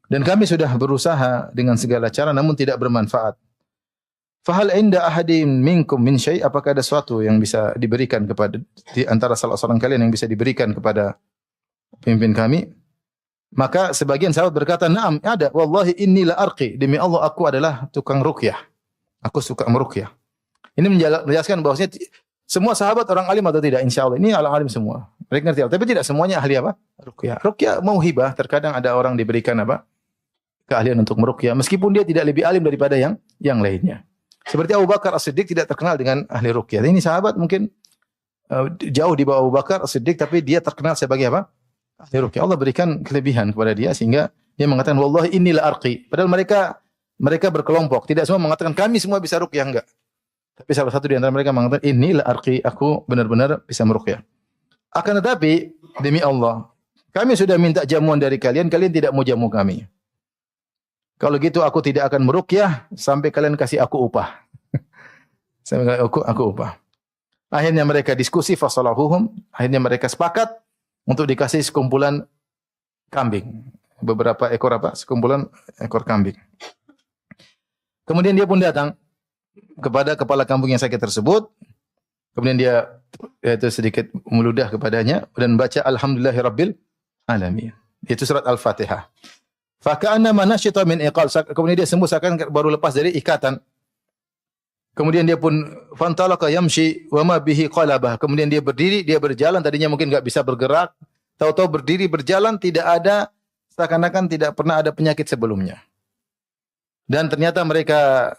Dan kami sudah berusaha dengan segala cara namun tidak bermanfaat. Fahal inda ahadim minkum min syai', apakah ada sesuatu yang bisa diberikan kepada di antara salah seorang kalian yang bisa diberikan kepada pemimpin kami? Maka sebagian sahabat berkata, "Na'am, ada. Wallahi inni la arqi." Demi Allah aku adalah tukang ruqyah. Aku suka meruqyah. Ini menjelaskan bahwasanya semua sahabat orang alim atau tidak? Insyaallah ini orang alim semua. Mereka ngerti, tapi tidak semuanya ahli apa? Ruqyah. Ruqyah mauhibah, terkadang ada orang diberikan apa? Keahlian untuk meruqyah meskipun dia tidak lebih alim daripada yang lainnya. Seperti Abu Bakar As-Siddiq tidak terkenal dengan ahli ruqyah. Ini sahabat mungkin jauh di bawah Abu Bakar As-Siddiq tapi dia terkenal sebagai apa? Ahli ruqyah. Allah berikan kelebihan kepada dia sehingga dia mengatakan wallahi inni la arqi. Padahal mereka berkelompok, tidak semua mengatakan kami semua bisa ruqyah, enggak. Tapi salah satu di antara mereka mengatakan inni la arqi, aku benar-benar bisa meruqyah. Akan tetapi demi Allah, kami sudah minta jamuan dari kalian, kalian tidak mau jamu kami. Kalau gitu aku tidak akan meruqyah sampai kalian kasih aku upah. Sampai aku upah. Akhirnya mereka diskusi fasalahuhum, akhirnya mereka sepakat untuk dikasih sekumpulan kambing. Beberapa ekor sekumpulan ekor kambing. Kemudian dia pun datang kepada kepala kampung yang sakit tersebut. Kemudian dia itu sedikit meludah kepadanya dan baca alhamdulillahirabbil alamin. Itu surat Al-Fatihah. Fa ka'anna manasyita min iqal. Kemudian dia sembuh seakan baru lepas dari ikatan. Kemudian dia pun fantalaqa yamshi wa ma bihi qalabah. Kemudian dia berdiri, dia berjalan, tadinya mungkin enggak bisa bergerak, tahu-tahu berdiri berjalan tidak ada, seakan-akan tidak pernah ada penyakit sebelumnya. Dan ternyata mereka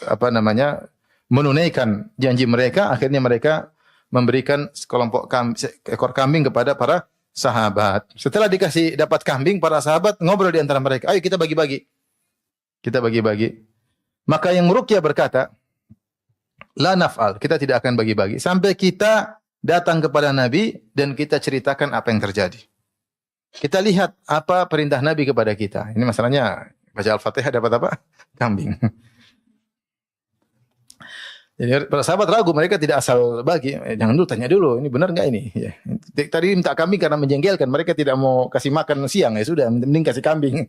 apa namanya, menunaikan janji mereka, akhirnya mereka memberikan sekelompok ekor kambing kepada para sahabat. Setelah dapat kambing, para sahabat ngobrol di antara mereka, ayo kita bagi-bagi. Kita bagi-bagi. Maka yang meruqyah berkata, la naf'al, kita tidak akan bagi-bagi sampai kita datang kepada Nabi dan kita ceritakan apa yang terjadi. Kita lihat apa perintah Nabi kepada kita. Ini masalahnya baca Al-Fatihah dapat apa? Kambing. Jadi para sahabat ragu, mereka tidak asal bagi. Jangan dulu, tanya dulu, ini benar enggak ini? Ya. Tadi minta kambing karena menjengkelkan, mereka tidak mau kasih makan siang, ya sudah, mending kasih kambing.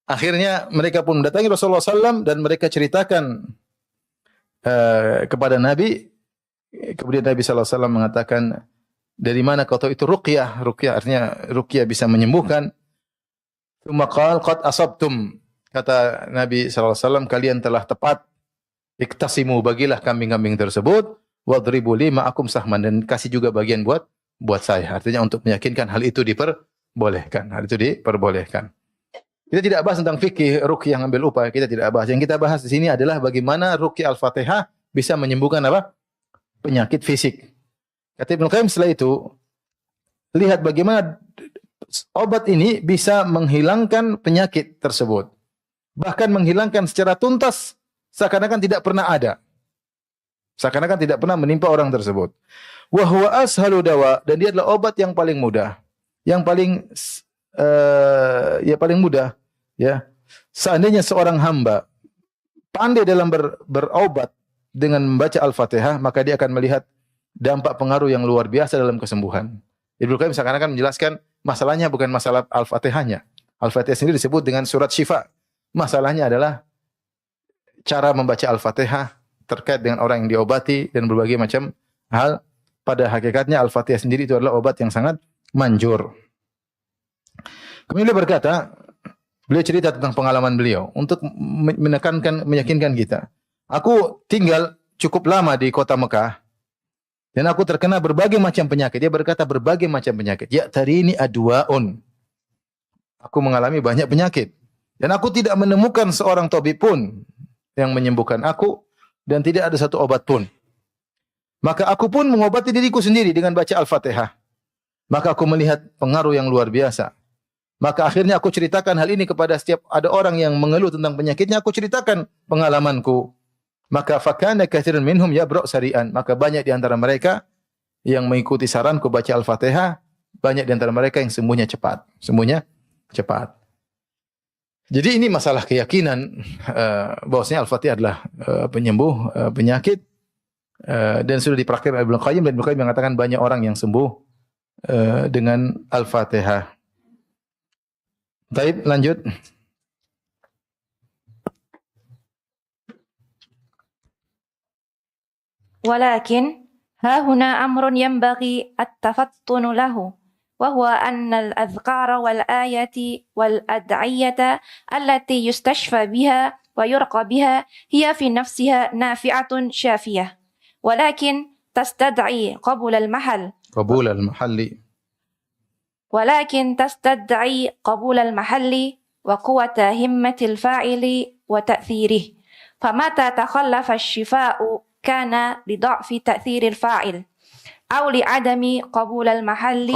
Akhirnya mereka pun mendatangi Rasulullah SAW dan mereka ceritakan kepada Nabi. Kemudian Nabi SAW mengatakan, dari mana kau tahu itu ruqyah? Ruqyah artinya ruqyah bisa menyembuhkan. Tsumma qala qad asabtum. Kata Nabi SAW, kalian telah tepat. Iktasimu, bagilah kambing-kambing tersebut, wadribu li ma'akum sahman, dan kasih juga bagian buat saya. Artinya untuk meyakinkan hal itu diperbolehkan. Hal itu diperbolehkan. Kita tidak bahas tentang fikih ruqyah ngambil upah, kita tidak bahas. Yang kita bahas di sini adalah bagaimana ruqyah Al-Fatihah bisa menyembuhkan apa? Penyakit fisik. Kata Ibnu Qayyim setelah itu, lihat bagaimana obat ini bisa menghilangkan penyakit tersebut. Bahkan menghilangkan secara tuntas, seakan-akan tidak pernah ada. Seakan-akan tidak pernah menimpa orang tersebut. Wa huwa ashalu dawa, dan dia adalah obat yang paling mudah. Yang paling paling mudah, ya. Seandainya seorang hamba pandai dalam berobat dengan membaca Al-Fatihah, maka dia akan melihat dampak pengaruh yang luar biasa dalam kesembuhan. Ibnu Qayyim seakan-akan menjelaskan masalahnya bukan masalah Al-Fatihahnya. Al-Fatihah sendiri disebut dengan surat syifa. Masalahnya adalah cara membaca Al-Fatihah terkait dengan orang yang diobati dan berbagai macam hal. Pada hakikatnya Al-Fatihah sendiri itu adalah obat yang sangat manjur. Kemudian beliau cerita tentang pengalaman beliau untuk meyakinkan kita. Aku tinggal cukup lama di kota Mekah dan aku terkena berbagai macam penyakit. Dia berkata berbagai macam penyakit. Ya tarini adwaun. Aku mengalami banyak penyakit dan aku tidak menemukan seorang tabib pun yang menyembuhkan aku dan tidak ada satu obat pun. Maka aku pun mengobati diriku sendiri dengan baca Al-Fatihah. Maka aku melihat pengaruh yang luar biasa. Maka akhirnya aku ceritakan hal ini kepada setiap ada orang yang mengeluh tentang penyakitnya, aku ceritakan pengalamanku. Maka fakana katsirun minhum yabra' sari'an. Maka banyak di antara mereka yang mengikuti saranku baca Al-Fatihah, banyak di antara mereka yang sembuhnya cepat. Sembuhnya cepat. Jadi ini masalah keyakinan bahwasanya Al-Fatihah adalah penyembuh penyakit dan sudah dipraktikkan oleh Ibnu Qayyim, dan Ibnu Qayyim mengatakan banyak orang yang sembuh dengan Al-Fatihah. Baik, lanjut.
ولكن ها هنا أمر ينبغي التفطن له وهو أن الأذكار والآيات والأدعية التي يستشفى بها ويرقى بها هي في نفسها نافعة شافية ولكن تستدعي قبول المحل وقوة همة الفاعل وتأثيره فمتى تخلف الشفاء كان لضعف تأثير الفاعل أو لعدم قبول المحل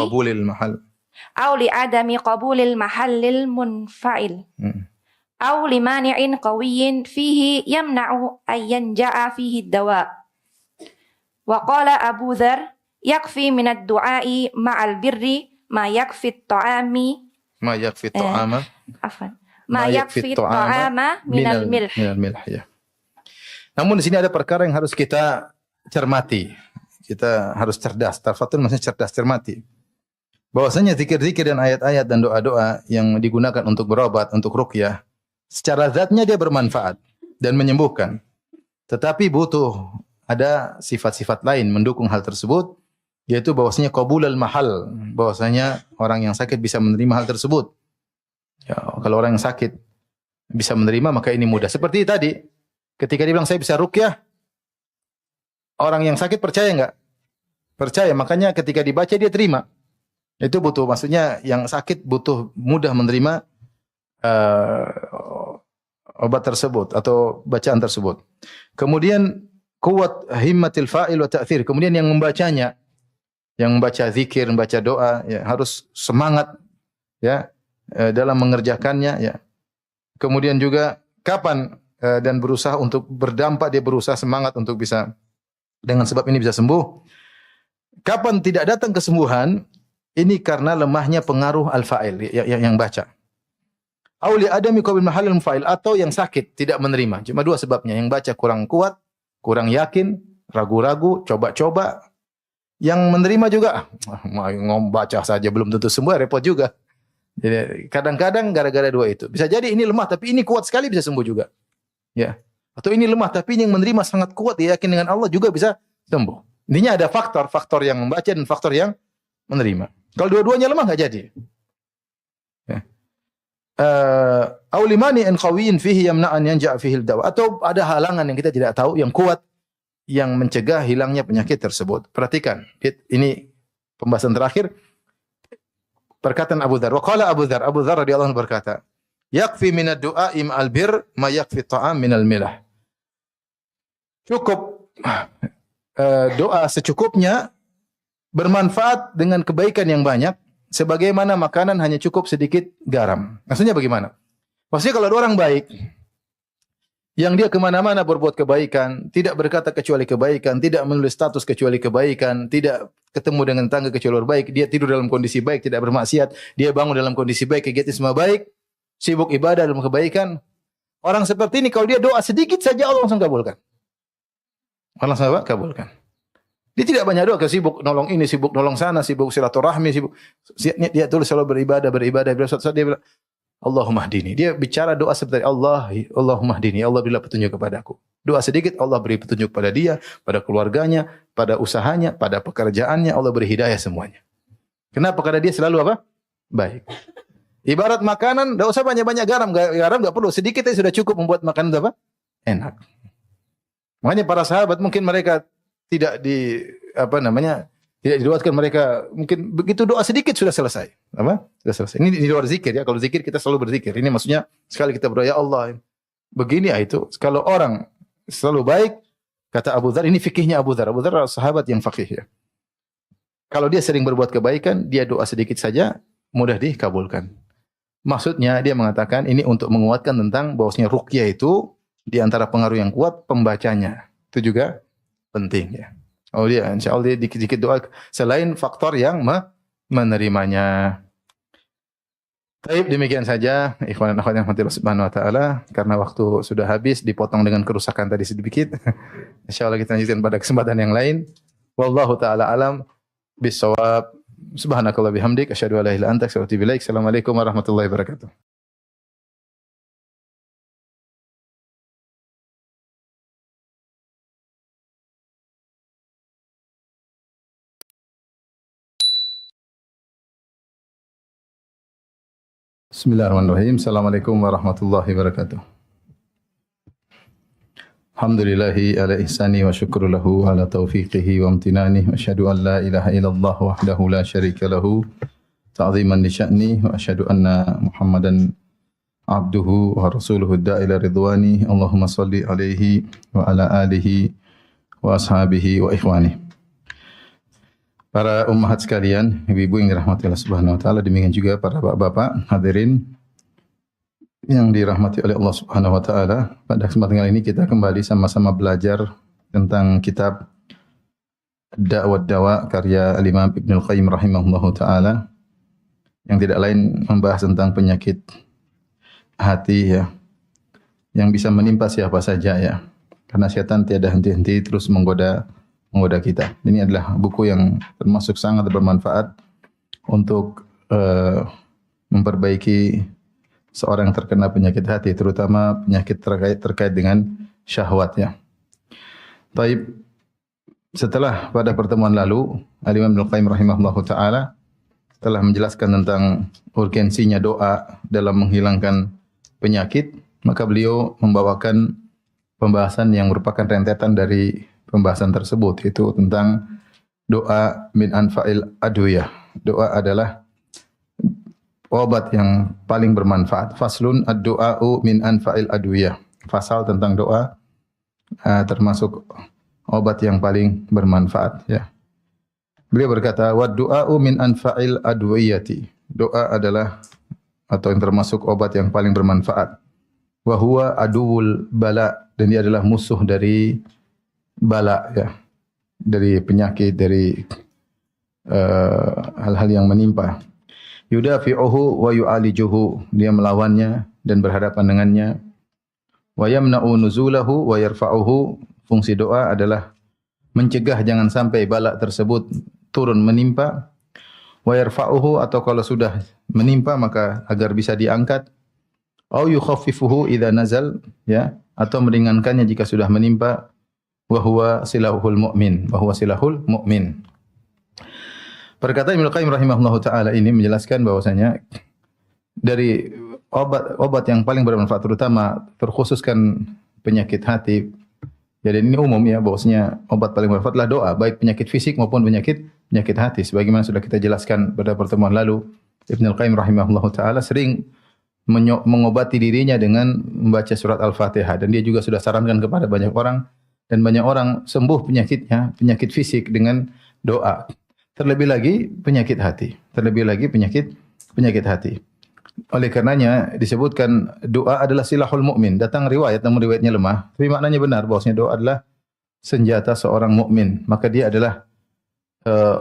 المنفعل أو لمانع قوي فيه يمنع أن ينجع فيه الدواء. وقال أبو ذر يكفي من الدعاء مع البر ما يكفي الطعام من الملح.
Ya. Namun di sini ada perkara yang harus kita cermati. Kita harus cerdas. Tafatun maksudnya cerdas, cermati. Bahwasanya zikir-zikir dan ayat-ayat dan doa-doa yang digunakan untuk berobat, untuk ruqyah, secara zatnya dia bermanfaat dan menyembuhkan. Tetapi butuh ada sifat-sifat lain mendukung hal tersebut, yaitu bahwasanya qabulul mahal, bahwasanya orang yang sakit bisa menerima hal tersebut. Ya, kalau orang yang sakit bisa menerima, maka ini mudah. Seperti tadi, ketika dia bilang saya bisa ruqyah, orang yang sakit percaya enggak? Percaya, makanya ketika dibaca dia terima. Itu butuh, maksudnya yang sakit butuh mudah menerima obat tersebut atau bacaan tersebut. Kemudian kuwat himmatil fa'il wa ta'thir. Kemudian yang membacanya, yang membaca zikir, membaca doa, ya, harus semangat ya dalam mengerjakannya ya. Kemudian juga kapan dan berusaha untuk berdampak, dia berusaha semangat untuk bisa dengan sebab ini bisa sembuh. Kapan tidak datang kesembuhan? Ini karena lemahnya pengaruh al-fa'il yang baca. Auli adami qabil mahallil fa'il, atau yang sakit tidak menerima. Cuma dua sebabnya, yang baca kurang kuat, kurang yakin, ragu-ragu, coba-coba. Yang menerima juga baca saja belum tentu sembuh, repot juga. Jadi kadang-kadang gara-gara dua itu. Bisa jadi ini lemah tapi ini kuat sekali bisa sembuh juga. Ya. Atau ini lemah tapi yang menerima sangat kuat, dia yakin dengan Allah juga bisa sembuh. Intinya ada faktor yang membaca dan faktor yang menerima. Kalau dua-duanya lemah enggak jadi. Ya. Aulimani an qawiyin fihi yamna'an yanja' fihi al-dawa. Atau ada halangan yang kita tidak tahu yang kuat yang mencegah hilangnya penyakit tersebut. Perhatikan, ini pembahasan terakhir. Perkataan Abu Dzar. Wa qala Abu Dzar radhiyallahu anhu berkata, "Yakfi min ad-du'a'i ma'al bir ma yakfi ta'am min al-milah." Cukup doa secukupnya, bermanfaat dengan kebaikan yang banyak, sebagaimana makanan hanya cukup sedikit garam. Maksudnya bagaimana? Maksudnya kalau ada orang baik, yang dia kemana-mana berbuat kebaikan, tidak berkata kecuali kebaikan, tidak menulis status kecuali kebaikan, tidak ketemu dengan tangga kecuali baik, dia tidur dalam kondisi baik, tidak bermaksiat, dia bangun dalam kondisi baik, kegiatan semua baik, sibuk ibadah dalam kebaikan. Orang seperti ini kalau dia doa sedikit saja Allah langsung kabulkan. Allah langsung kabulkan. Dia tidak banyak doa, sibuk nolong ini, sibuk nolong sana, sibuk silaturahmi, sibuk dia tulis selalu beribadah, suatu saat dia bilang Allahumma hdini. Dia bicara doa seperti Allahumma hdini, Allah berilah petunjuk kepadaku. Doa sedikit Allah beri petunjuk pada dia, pada keluarganya, pada usahanya, pada pekerjaannya, Allah beri hidayah semuanya. Kenapa? Karena dia selalu apa? Baik. Ibarat makanan, enggak usah banyak-banyak garam enggak perlu, sedikit aja sudah cukup membuat makanan itu apa? Enak. Makanya para sahabat mungkin mereka tidak tidak diriwayatkan mereka mungkin begitu doa sedikit sudah selesai. Apa? Sudah selesai. Ini di luar zikir ya. Kalau zikir kita selalu berzikir. Ini maksudnya sekali kita berdoa ya Allah. Begini ya itu. Kalau orang selalu baik, kata Abu Dzar, ini fikihnya Abu Dzar. Abu Dzar adalah sahabat yang faqih ya. Kalau dia sering berbuat kebaikan, dia doa sedikit saja mudah dikabulkan. Maksudnya dia mengatakan ini untuk menguatkan tentang bahwasanya ruqyah itu di antara pengaruh yang kuat pembacanya. Itu juga penting ya. Oh dia insyaallah dia dikit-dikit doa selain faktor yang menerimanya. Baik, demikian saja ikhwan dan akhwat yang dirahmati Allah Subhanahu wa taala, karena waktu sudah habis dipotong dengan kerusakan tadi sedikit. Insyaallah kita lanjutkan pada kesempatan yang lain. Wallahu taala alam bisawab. Subhanakallah bihamdik asyhadu an la ilaha illa anta astaghfiruka wa atubu ilaik. Assalamualaikum warahmatullahi wabarakatuh. Bismillahirrahmanirrahim. Assalamualaikum warahmatullahi wabarakatuh. Alhamdulillahi ala ihsani wa syukru lahu ala taufiqihi wa amtinani wa asyhadu an la ilaha illallah wahdahu la syarika lahu ta'ziman li sya'ni wa asyhadu anna Muhammadan abduhu wa rasuluhu da'ila ridwani. Allahumma salli alaihi wa ala alihi wa ashabihi wa ikhwani. Para ummahat sekalian, ibu-ibu yang dirahmati Allah Subhanahu wa taala, demikian juga para bapak-bapak hadirin yang dirahmati oleh Allah Subhanahu wa taala. Pada kesempatan kali ini kita kembali sama-sama belajar tentang kitab Da'wat Dawa karya Al-Imam Ibnu Al-Qayyim rahimahullahu taala, yang tidak lain membahas tentang penyakit hati ya, yang bisa menimpa siapa saja ya. Karena setan tiada henti-henti terus menggoda kita. Ini adalah buku yang termasuk sangat bermanfaat untuk memperbaiki seorang yang terkena penyakit hati, terutama penyakit terkait dengan syahwat ya. Taib, setelah pada pertemuan lalu Al-Imam Ibnu Qayyim rahimahullahu taala telah menjelaskan tentang urgensinya doa dalam menghilangkan penyakit, maka beliau membawakan pembahasan yang merupakan rentetan dari pembahasan tersebut, yaitu tentang doa min anfa'il adwiyah. Doa adalah obat yang paling bermanfaat. Faslun ad-du'a'u min anfa'il adwiyah. Fasal tentang doa termasuk obat yang paling bermanfaat, ya. Beliau berkata, "Wad du'a'u min anfa'il adwiyati." Doa adalah atau yang termasuk obat yang paling bermanfaat. Wa huwa aduwul bala, dan dia adalah musuh dari bala, ya. Dari penyakit, dari hal-hal yang menimpa. Yudafi'uhu wa yu'alijuhu, dia melawannya dan berhadapan dengannya. Wa yamna'u nuzulahu wa yarfa'uhu, fungsi doa adalah mencegah jangan sampai bala tersebut turun menimpa. Wa yarfa'uhu, atau kalau sudah menimpa maka agar bisa diangkat. Au yukhaffifuhu idza nazal, ya, atau meringankannya jika sudah menimpa. Wa huwa silahul mu'min, wa huwa silahul mu'min. Perkataan Ibnu Qayyim rahimahullahu taala ini menjelaskan bahwasanya dari obat yang paling bermanfaat, terutama terkhususkan penyakit hati. Jadi ini umum, ya, bahwasanya obat paling bermanfaat adalah doa, baik penyakit fisik maupun penyakit hati. Sebagaimana sudah kita jelaskan pada pertemuan lalu, Ibnu Qayyim rahimahullahu taala sering mengobati dirinya dengan membaca surat Al-Fatihah, dan dia juga sudah sarankan kepada banyak orang, dan banyak orang sembuh penyakitnya, penyakit fisik dengan doa. Terlebih lagi penyakit hati. Terlebih lagi penyakit hati. Oleh karenanya disebutkan doa adalah silahul mukmin. Datang riwayat, namun riwayatnya lemah, tapi maknanya benar, bahwasanya doa adalah senjata seorang mukmin. Maka dia adalah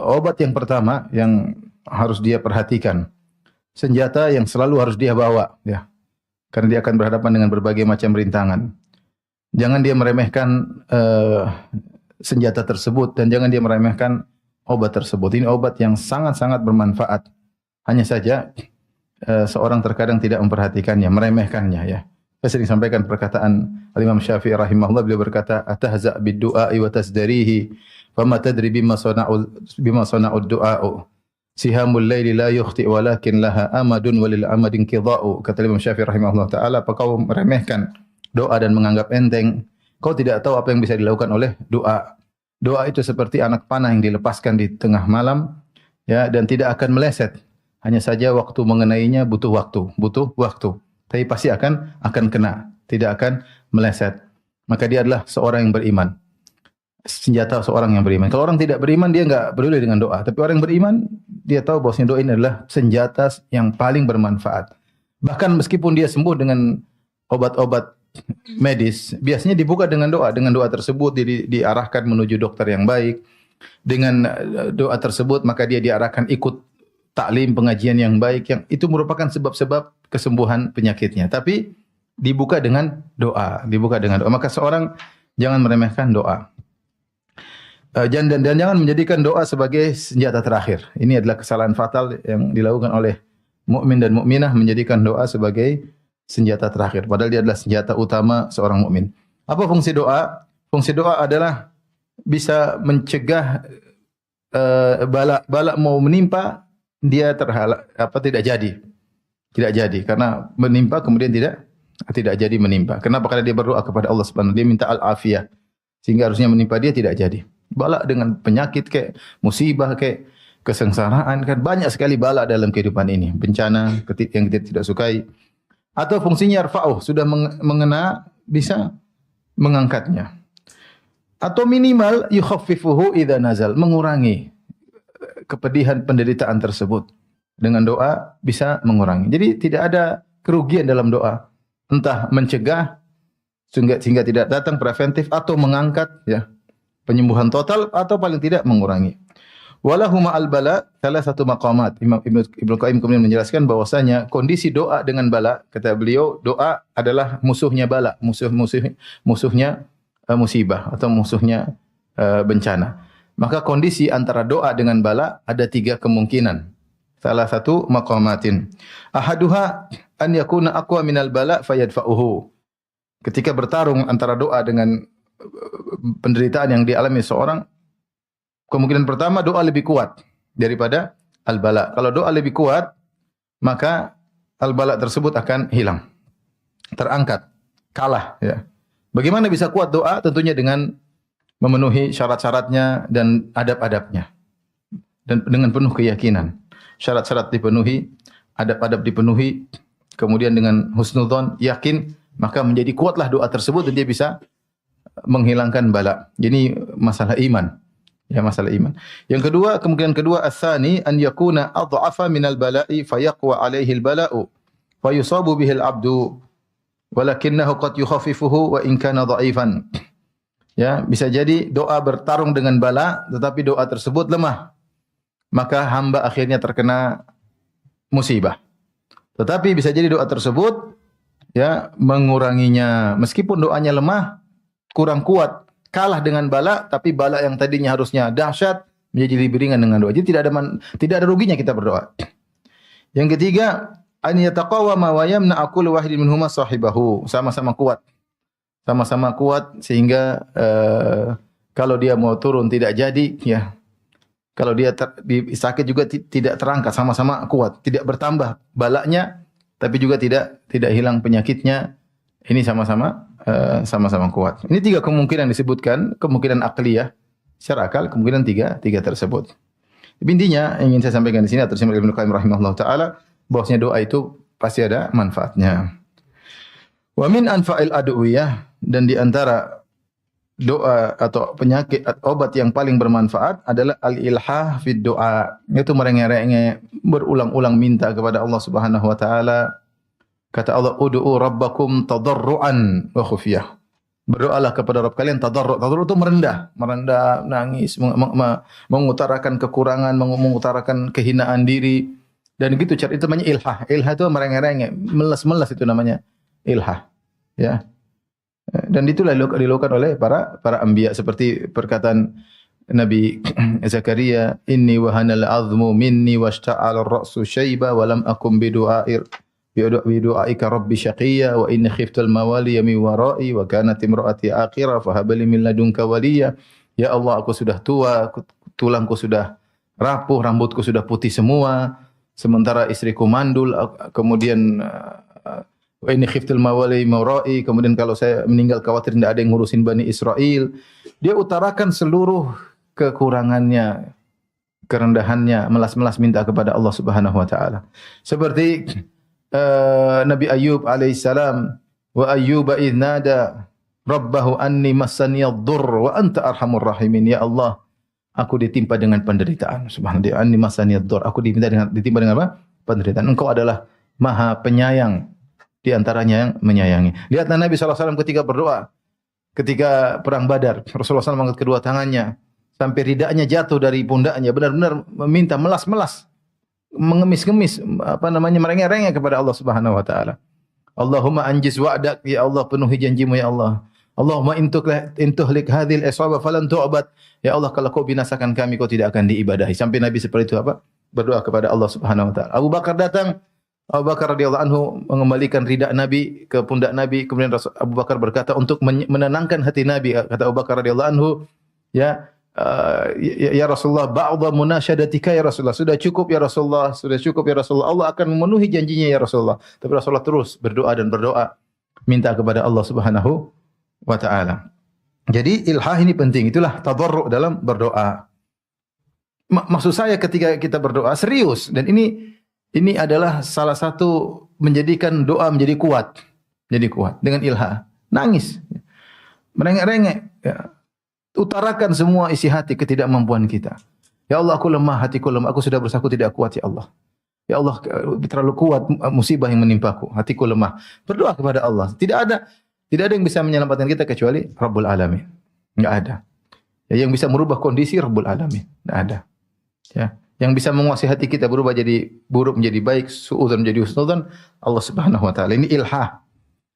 obat yang pertama yang harus dia perhatikan. Senjata yang selalu harus dia bawa, ya. Karena dia akan berhadapan dengan berbagai macam rintangan. Jangan dia meremehkan senjata tersebut, dan jangan dia meremehkan obat tersebut. Ini obat yang sangat-sangat bermanfaat. Hanya saja seorang terkadang tidak memperhatikannya, meremehkannya, ya. Saya sering sampaikan perkataan Imam Syafi'i rahimahullah, beliau berkata, "Atahza' bid-du'a'i wa tasdarihi, fama tadri bima sana'ud du'a'u. Sihamul laili la yukhti walakin laha amadun walil amadin qidha'u." Kata Imam Syafi'i rahimahullah taala, "Apa kau meremehkan doa dan menganggap enteng? Kau tidak tahu apa yang bisa dilakukan oleh doa. Doa itu seperti anak panah yang dilepaskan di tengah malam, ya, dan tidak akan meleset. Hanya saja waktu mengenainya butuh waktu. Tapi pasti akan kena, tidak akan meleset. Maka dia adalah seorang yang beriman. Senjata seorang yang beriman. Kalau orang tidak beriman, dia enggak peduli dengan doa. Tapi orang yang beriman, dia tahu bahwa doa ini adalah senjata yang paling bermanfaat. Bahkan meskipun dia sembuh dengan obat-obat medis, biasanya dibuka dengan doa. Dengan doa tersebut diarahkan menuju dokter yang baik. Dengan doa tersebut maka dia diarahkan ikut taklim pengajian yang baik, yang itu merupakan sebab-sebab kesembuhan penyakitnya. Tapi dibuka dengan doa, Maka seorang jangan meremehkan doa. Dan jangan menjadikan doa sebagai senjata terakhir. Ini adalah kesalahan fatal yang dilakukan oleh mukmin dan mukminah, menjadikan doa sebagai senjata terakhir, padahal dia adalah senjata utama seorang mukmin. Apa fungsi doa? Fungsi doa adalah bisa mencegah bala mau menimpa, dia tidak jadi karena menimpa kemudian tidak jadi menimpa. Kenapa? Karena dia berdoa kepada Allah Subhanahu wa taala, dia minta al-afiyah, sehingga harusnya menimpa dia tidak jadi. Bala dengan penyakit kayak musibah kayak kesengsaraan, kan banyak sekali bala dalam kehidupan ini, bencana yang kita tidak sukai. Atau fungsinya yarfa'uh, sudah mengena bisa mengangkatnya. Atau minimal yukhaffifuhu idza nazal, mengurangi kepedihan penderitaan tersebut. Dengan doa bisa mengurangi. Jadi tidak ada kerugian dalam doa. Entah mencegah sehingga tidak datang, preventif, atau mengangkat, ya, penyembuhan total, atau paling tidak mengurangi. Walahu ma'al bala salah satu maqamat. Ibnu Qayyim kemudian menjelaskan bahwasanya kondisi doa dengan bala, kata beliau, doa adalah musuhnya bala, musuhnya musibah atau musuhnya bencana. Maka kondisi antara doa dengan bala ada 3 kemungkinan. Salah satu maqamatin. Ahaduha an yakuna aqwa minal bala fayadfa'uhu. Ketika bertarung antara doa dengan penderitaan yang dialami seorang, kemungkinan pertama doa lebih kuat daripada al-bala. Kalau doa lebih kuat, maka al-bala tersebut akan hilang, terangkat, kalah, ya. Bagaimana bisa kuat doa? Tentunya dengan memenuhi syarat-syaratnya dan adab-adabnya, dan dengan penuh keyakinan. Syarat-syarat dipenuhi, adab-adab dipenuhi, kemudian dengan husnudzon, yakin, maka menjadi kuatlah doa tersebut dan dia bisa menghilangkan bala. Ini masalah iman. Ya, masalah iman. Yang kedua, kemungkinan kedua, ats-tsani an yakuna adhafa minal bala'i fayaqwa 'alaihi al-bala'u fa yusabu bihi al-'abdu walakinnahu qad yukhaffifuhu wa in kana dha'ifan. Ya, bisa jadi doa bertarung dengan bala tetapi doa tersebut lemah. Maka hamba akhirnya terkena musibah. Tetapi bisa jadi doa tersebut ya menguranginya. Meskipun doanya lemah, kurang kuat, kalah dengan bala, tapi bala yang tadinya harusnya dahsyat menjadi lebih ringan dengan doa. Jadi tidak ada ruginya kita berdoa. Yang ketiga, an yataqawama wa yamna aqul wahidin minhuma sahibahu. Sama-sama kuat. Sama-sama kuat sehingga kalau dia mau turun tidak jadi ya. Kalau dia sakit juga tidak terangkat, sama-sama kuat, tidak bertambah balanya tapi juga tidak hilang penyakitnya. Ini sama-sama kuat. Ini tiga kemungkinan disebutkan, kemungkinan akliyah, secara akal kemungkinan tiga tersebut. Tapi intinya yang ingin saya sampaikan di sini atau Ibnu Qayyim rahimahullah taala bahwasanya doa itu pasti ada manfaatnya. Wa min anfa'il adwiyah, dan di antara doa atau penyakit obat yang paling bermanfaat adalah al-ilhah fid doa. Itu merengek-rengek, berulang-ulang minta kepada Allah Subhanahu wa taala. Kata Allah, "Ud'u rabbakum tadarruan wa khufyah." Berdoalah kepada Rabb kalian tadarru'. Tadarru' itu merendah, nangis, mengutarakan kekurangan, mengutarakan kehinaan diri. Dan gitu cara itu namanya ilhah. Ilhah itu merengek-rengek, meles-meles itu namanya ilhah. Ya. Dan itulah dilakukan oleh para anbiya seperti perkataan Nabi Zakaria, "Inni wahanal azmu minni washta'ala ar-ra'su syaiba wa lam akum bidu'aika rabbi syaqiyya wa inni khiftul mawaliya min wara'i wa kanat imra'ati aqira fa hab li min ladunka waliya." Ya Allah, aku sudah tua, tulangku sudah rapuh, rambutku sudah putih semua, sementara istriku mandul, kemudian wa inni khiftul mawali mawra'i, kemudian kalau saya meninggal khawatir tidak ada yang ngurusin Bani Israel. Dia utarakan seluruh kekurangannya, kerendahannya, melas-melas minta kepada Allah Subhanahu wa taala. Seperti Nabi Ayub alaihissalam, wa ayyuba idh nada rabbahu anni massaniyad durr wa anta arhamur rahimin. Ya Allah, aku ditimpa dengan penderitaan. Subhanallah, anni massaniyad durr. Aku ditimpa dengan apa? Penderitaan. Engkau adalah Maha Penyayang, di antaranya yang menyayangi. Lihatlah Nabi SAW ketika berdoa, ketika perang Badar, Rasulullah SAW mengangkat kedua tangannya sampai ridanya jatuh dari pundaknya, benar-benar meminta melas-melas, mengemis-ngemis, merengek-rengek kepada Allah Subhanahu wa taala. Allahumma anjiz wa'dak, ya Allah, penuhi janjimu ya Allah. Allahumma intuhlik hadhil isaba falan tu'bad. Ya Allah, kalau kau binasakan kami, kau tidak akan diibadahi. Sampai Nabi seperti itu berdoa kepada Allah Subhanahu wa taala. Abu Bakar datang, Abu Bakar radhiyallahu anhu mengembalikan ridha Nabi ke pundak Nabi. Kemudian Abu Bakar berkata untuk menenangkan hati Nabi, kata Abu Bakar radhiyallahu anhu, ya Rasulullah, ba'dha munasyadatika ya Rasulullah. Sudah cukup ya Rasulullah, sudah cukup ya Rasulullah. Allah akan memenuhi janjinya ya Rasulullah. Tapi Rasulullah terus berdoa dan berdoa minta kepada Allah Subhanahu wa taala. Jadi ilhah ini penting. Itulah tadarru' dalam berdoa. Maksud saya ketika kita berdoa serius, dan ini adalah salah satu menjadikan doa menjadi kuat. Jadi kuat dengan ilhah. Nangis. Merengek-rengek. Ya. Utarakan semua isi hati, ketidakmampuan kita. Ya Allah, aku lemah, hatiku lemah. Aku sudah berusaha, aku tidak kuat ya Allah. Ya Allah, terlalu kuat musibah yang menimpaku. Hatiku lemah. Berdoa kepada Allah. Tidak ada yang bisa menyelamatkan kita kecuali Rabbul Alamin. Enggak ada. Ya, yang bisa merubah kondisi Rabbul Alamin. Enggak ada. Ya. Yang bisa menguasai hati kita berubah jadi buruk menjadi baik, suudzon menjadi husnudzon, Allah Subhanahu wa taala. Ini ilhah.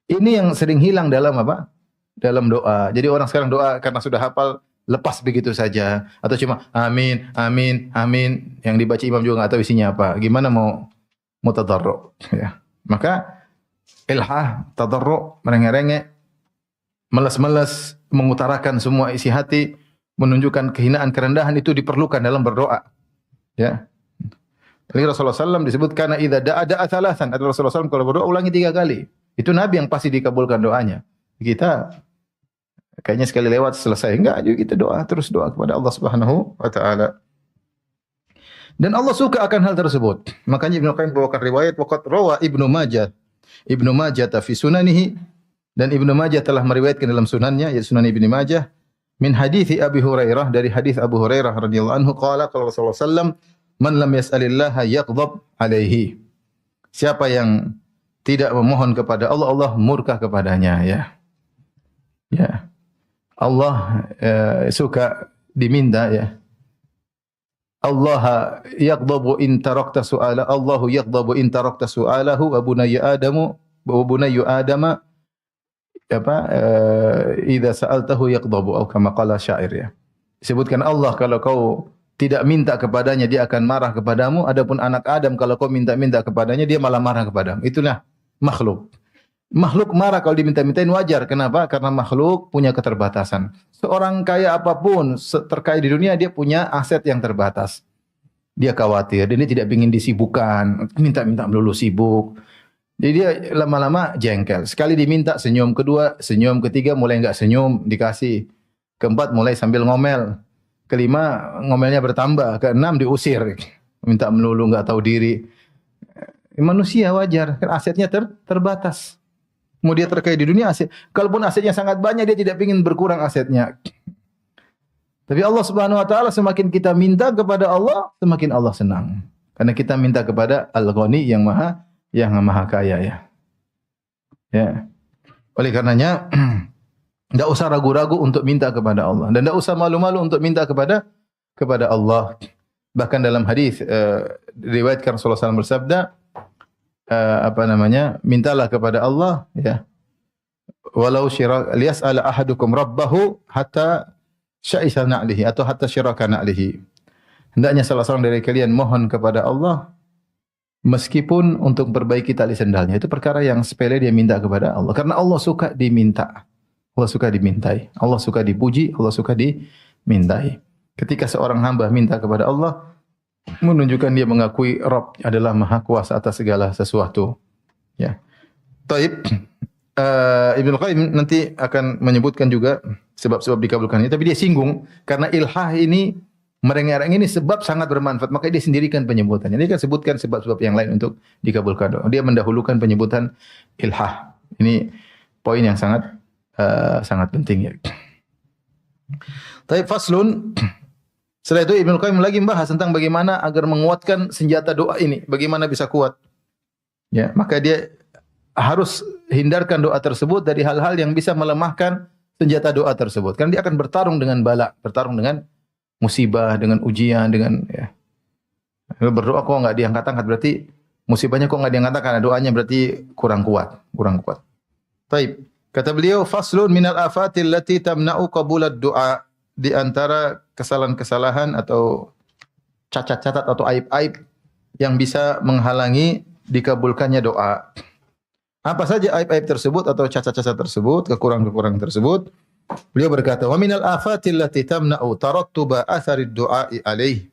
Ini yang sering hilang dalam apa? Dalam doa. Jadi orang sekarang doa karena sudah hafal, lepas begitu saja, atau cuma amin, amin, amin, yang dibaca imam juga enggak tahu isinya apa. Gimana mau tadarru? Ya. Maka ilhah, tadarru, merengek-rengek, meles-meles, mengutarakan semua isi hati, menunjukkan kehinaan, kerendahan, itu diperlukan dalam berdoa. Ya. Jadi Rasulullah SAW disebutkan idza da'a thalathan. Ada Rasulullah SAW kalau berdoa ulangi 3 kali. Itu Nabi yang pasti dikabulkan doanya. Kita kayaknya sekali lewat selesai. Enggak, juga kita doa, terus doa kepada Allah Subhanahu wa taala. Dan Allah suka akan hal tersebut. Makanya Ibnu Qayyim bawakan riwayat waqad rawa Ibnu Majah. Ibnu Majah fi sunanihi, dan Ibnu Majah telah meriwayatkan dalam sunannya, yaitu Sunan Ibnu Majah, min hadithi Abi Hurairah, dari hadis Abu Hurairah radhiyallahu anhu, qala qala Rasulullah sallallahu alaihi wasallam, man lam yas'alillaha yaghdab alaihi. Siapa yang tidak memohon kepada Allah, Allah murka kepadanya, ya. Ya. Allah suka diminta, ya. Allah yaghdabu in tarakta su'ala, Allahu yaghdabu in tarakta su'alahu wa bunayya adama idza sa'altahu yaghdabu, atau kama qala syair, ya. Disebutkan Allah kalau kau tidak minta kepadanya dia akan marah kepadamu, adapun anak Adam kalau kau minta-minta kepadanya dia malah marah kepadamu. Itulah makhluk. Makhluk marah kalau diminta-mintain wajar. Kenapa? Karena makhluk punya keterbatasan. Seorang kaya apapun terkaya di dunia, dia punya aset yang terbatas. Dia khawatir, dia tidak ingin disibukkan, minta-minta melulu sibuk. Jadi dia lama-lama jengkel. Sekali diminta senyum, kedua senyum, ketiga mulai enggak senyum, dikasih. Keempat mulai sambil ngomel. Kelima ngomelnya bertambah, keenam diusir. Minta melulu enggak tahu diri. Manusia wajar, kan asetnya terbatas. Mau dia terkaya di dunia, kalaupun asetnya sangat banyak, dia tidak ingin berkurang asetnya. Tapi Allah Subhanahu wa taala, semakin kita minta kepada Allah, semakin Allah senang. Karena kita minta kepada Al-Ghani yang maha kaya, ya. Ya. Oleh karenanya enggak usah ragu-ragu untuk minta kepada Allah, dan enggak usah malu-malu untuk minta kepada Allah. Bahkan dalam hadis diriwayatkan Rasulullah SAW bersabda, mintalah kepada Allah, ya, walau syirak liyas'ala ahadukum rabbahu hatta sya'isa na'lihi, atau hatta syiraka na'lihi. Hendaknya salah seorang dari kalian mohon kepada Allah meskipun untuk perbaiki tali sendalnya. Itu perkara yang sepele, dia minta kepada Allah, karena Allah suka diminta, Allah suka dimintai, Allah suka dipuji, Allah suka dimintai. Ketika seorang hamba minta kepada Allah, menunjukkan dia mengakui Rabb adalah maha kuasa atas segala sesuatu. Ya. Taib. Ibnu Qayyim nanti akan menyebutkan juga sebab-sebab dikabulkannya, tapi dia singgung karena ilhah ini, merengek-rengek ini sebab sangat bermanfaat, maka dia sendirikan penyebutannya. Dia kan sebutkan sebab-sebab yang lain untuk dikabulkan doa. Dia mendahulukan penyebutan ilhah. Ini poin yang sangat penting, ya. Taib, faslun. Setelah itu Ibnu Qayyim lagi membahas tentang bagaimana agar menguatkan senjata doa ini, bagaimana bisa kuat. Ya, maka dia harus hindarkan doa tersebut dari hal-hal yang bisa melemahkan senjata doa tersebut. Karena dia akan bertarung dengan bala, bertarung dengan musibah, dengan ujian, dengan, ya. Berdoa kok enggak diangkat-angkat, berarti musibahnya kok enggak diangkat, karena doanya berarti kurang kuat. Taib. Kata beliau, faslun minal afatil lati tamna'u qabulad du'a. Di antara kesalahan-kesalahan atau cacat-cacat atau aib-aib yang bisa menghalangi dikabulkannya doa. Apa saja aib-aib tersebut atau cacat-cacat tersebut, kekurangan-kekurangan tersebut? Beliau berkata, "Wa minal afatil lati tamna'u tarattuba atharid du'a'i alaih."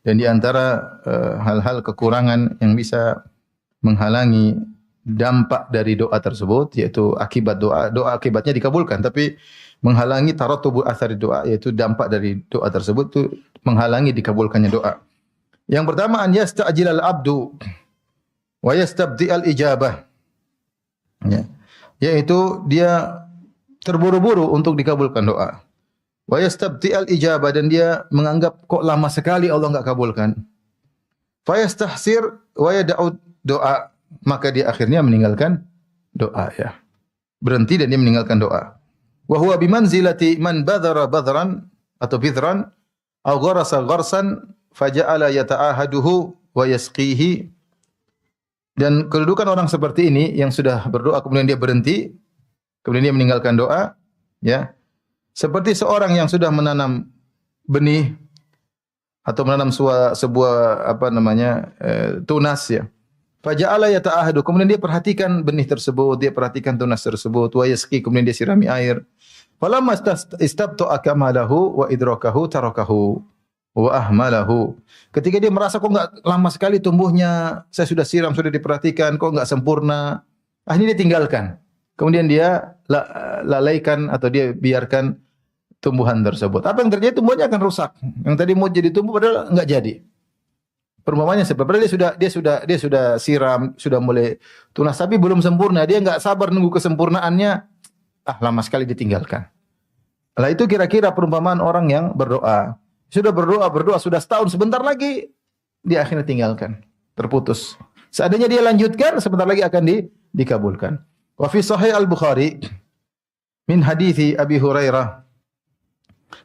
Dan di antara hal-hal kekurangan yang bisa menghalangi dampak dari doa tersebut, yaitu akibat doa akibatnya dikabulkan, tapi menghalangi tarattubu athari doa, yaitu dampak dari doa tersebut itu menghalangi dikabulkannya doa. Yang pertama, an yasta'jilal abdu wa yastabdi'al ijabah. Ya. Yaitu dia terburu-buru untuk dikabulkan doa. Wa yastabdi'al ijabah, dan dia menganggap kok lama sekali Allah enggak kabulkan. Fa yastahsir wa yad'u doa, maka dia akhirnya meninggalkan doa, ya. Berhenti dan dia meninggalkan doa. Wa huwa bimanzilati man badhara badran atau bidran aw gharasa gharsan faja'ala yata'ahaduhu wa yasqihi. Dan kedudukan orang seperti ini yang sudah berdoa kemudian dia berhenti, kemudian dia meninggalkan doa, ya. Seperti seorang yang sudah menanam benih atau menanam sebuah tunas, ya. Faja'ala yata'ahadu, kemudian dia perhatikan benih tersebut, dia perhatikan tunas tersebut, wa yasqi, kemudian dia sirami air. Falamma istabta'a kamalahu wa idrakahu tarakahu wa ahmalahu. Ketika dia merasa kok enggak lama sekali tumbuhnya, saya sudah siram, sudah diperhatikan, kok enggak sempurna, akhirnya dia tinggalkan. Kemudian dia lalaikan atau dia biarkan tumbuhan tersebut. Apa yang terjadi? Tumbuhannya akan rusak. Yang tadi mau jadi tumbuh padahal enggak jadi. Perumpamannya seperti dia sudah siram, sudah mulai tunas tapi belum sempurna. Dia enggak sabar nunggu kesempurnaannya. Lama sekali ditinggalkan. Lah itu kira-kira perumpamaan orang yang berdoa. Sudah berdoa sudah setahun, sebentar lagi dia akhirnya tinggalkan, terputus. Seandainya dia lanjutkan, sebentar lagi akan dikabulkan. Wa fi Sahih Al-Bukhari min hadithi Abi Hurairah.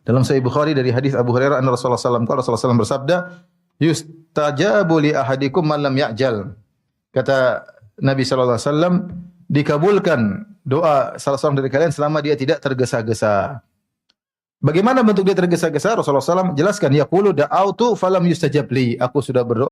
Dalam Sahih Bukhari dari hadis Abu Hurairah anna Rasulullah sallallahu alaihi wasallam bersabda, "Yustajabu li ahadikum man lam ya'jal." Kata Nabi sallallahu alaihi wasallam, dikabulkan doa salah seorang dari kalian selama dia tidak tergesa-gesa. Bagaimana bentuk dia tergesa-gesa? Rasulullah SAW jelaskan, yaqulu da'autu falam yustajab li. Aku sudah berdoa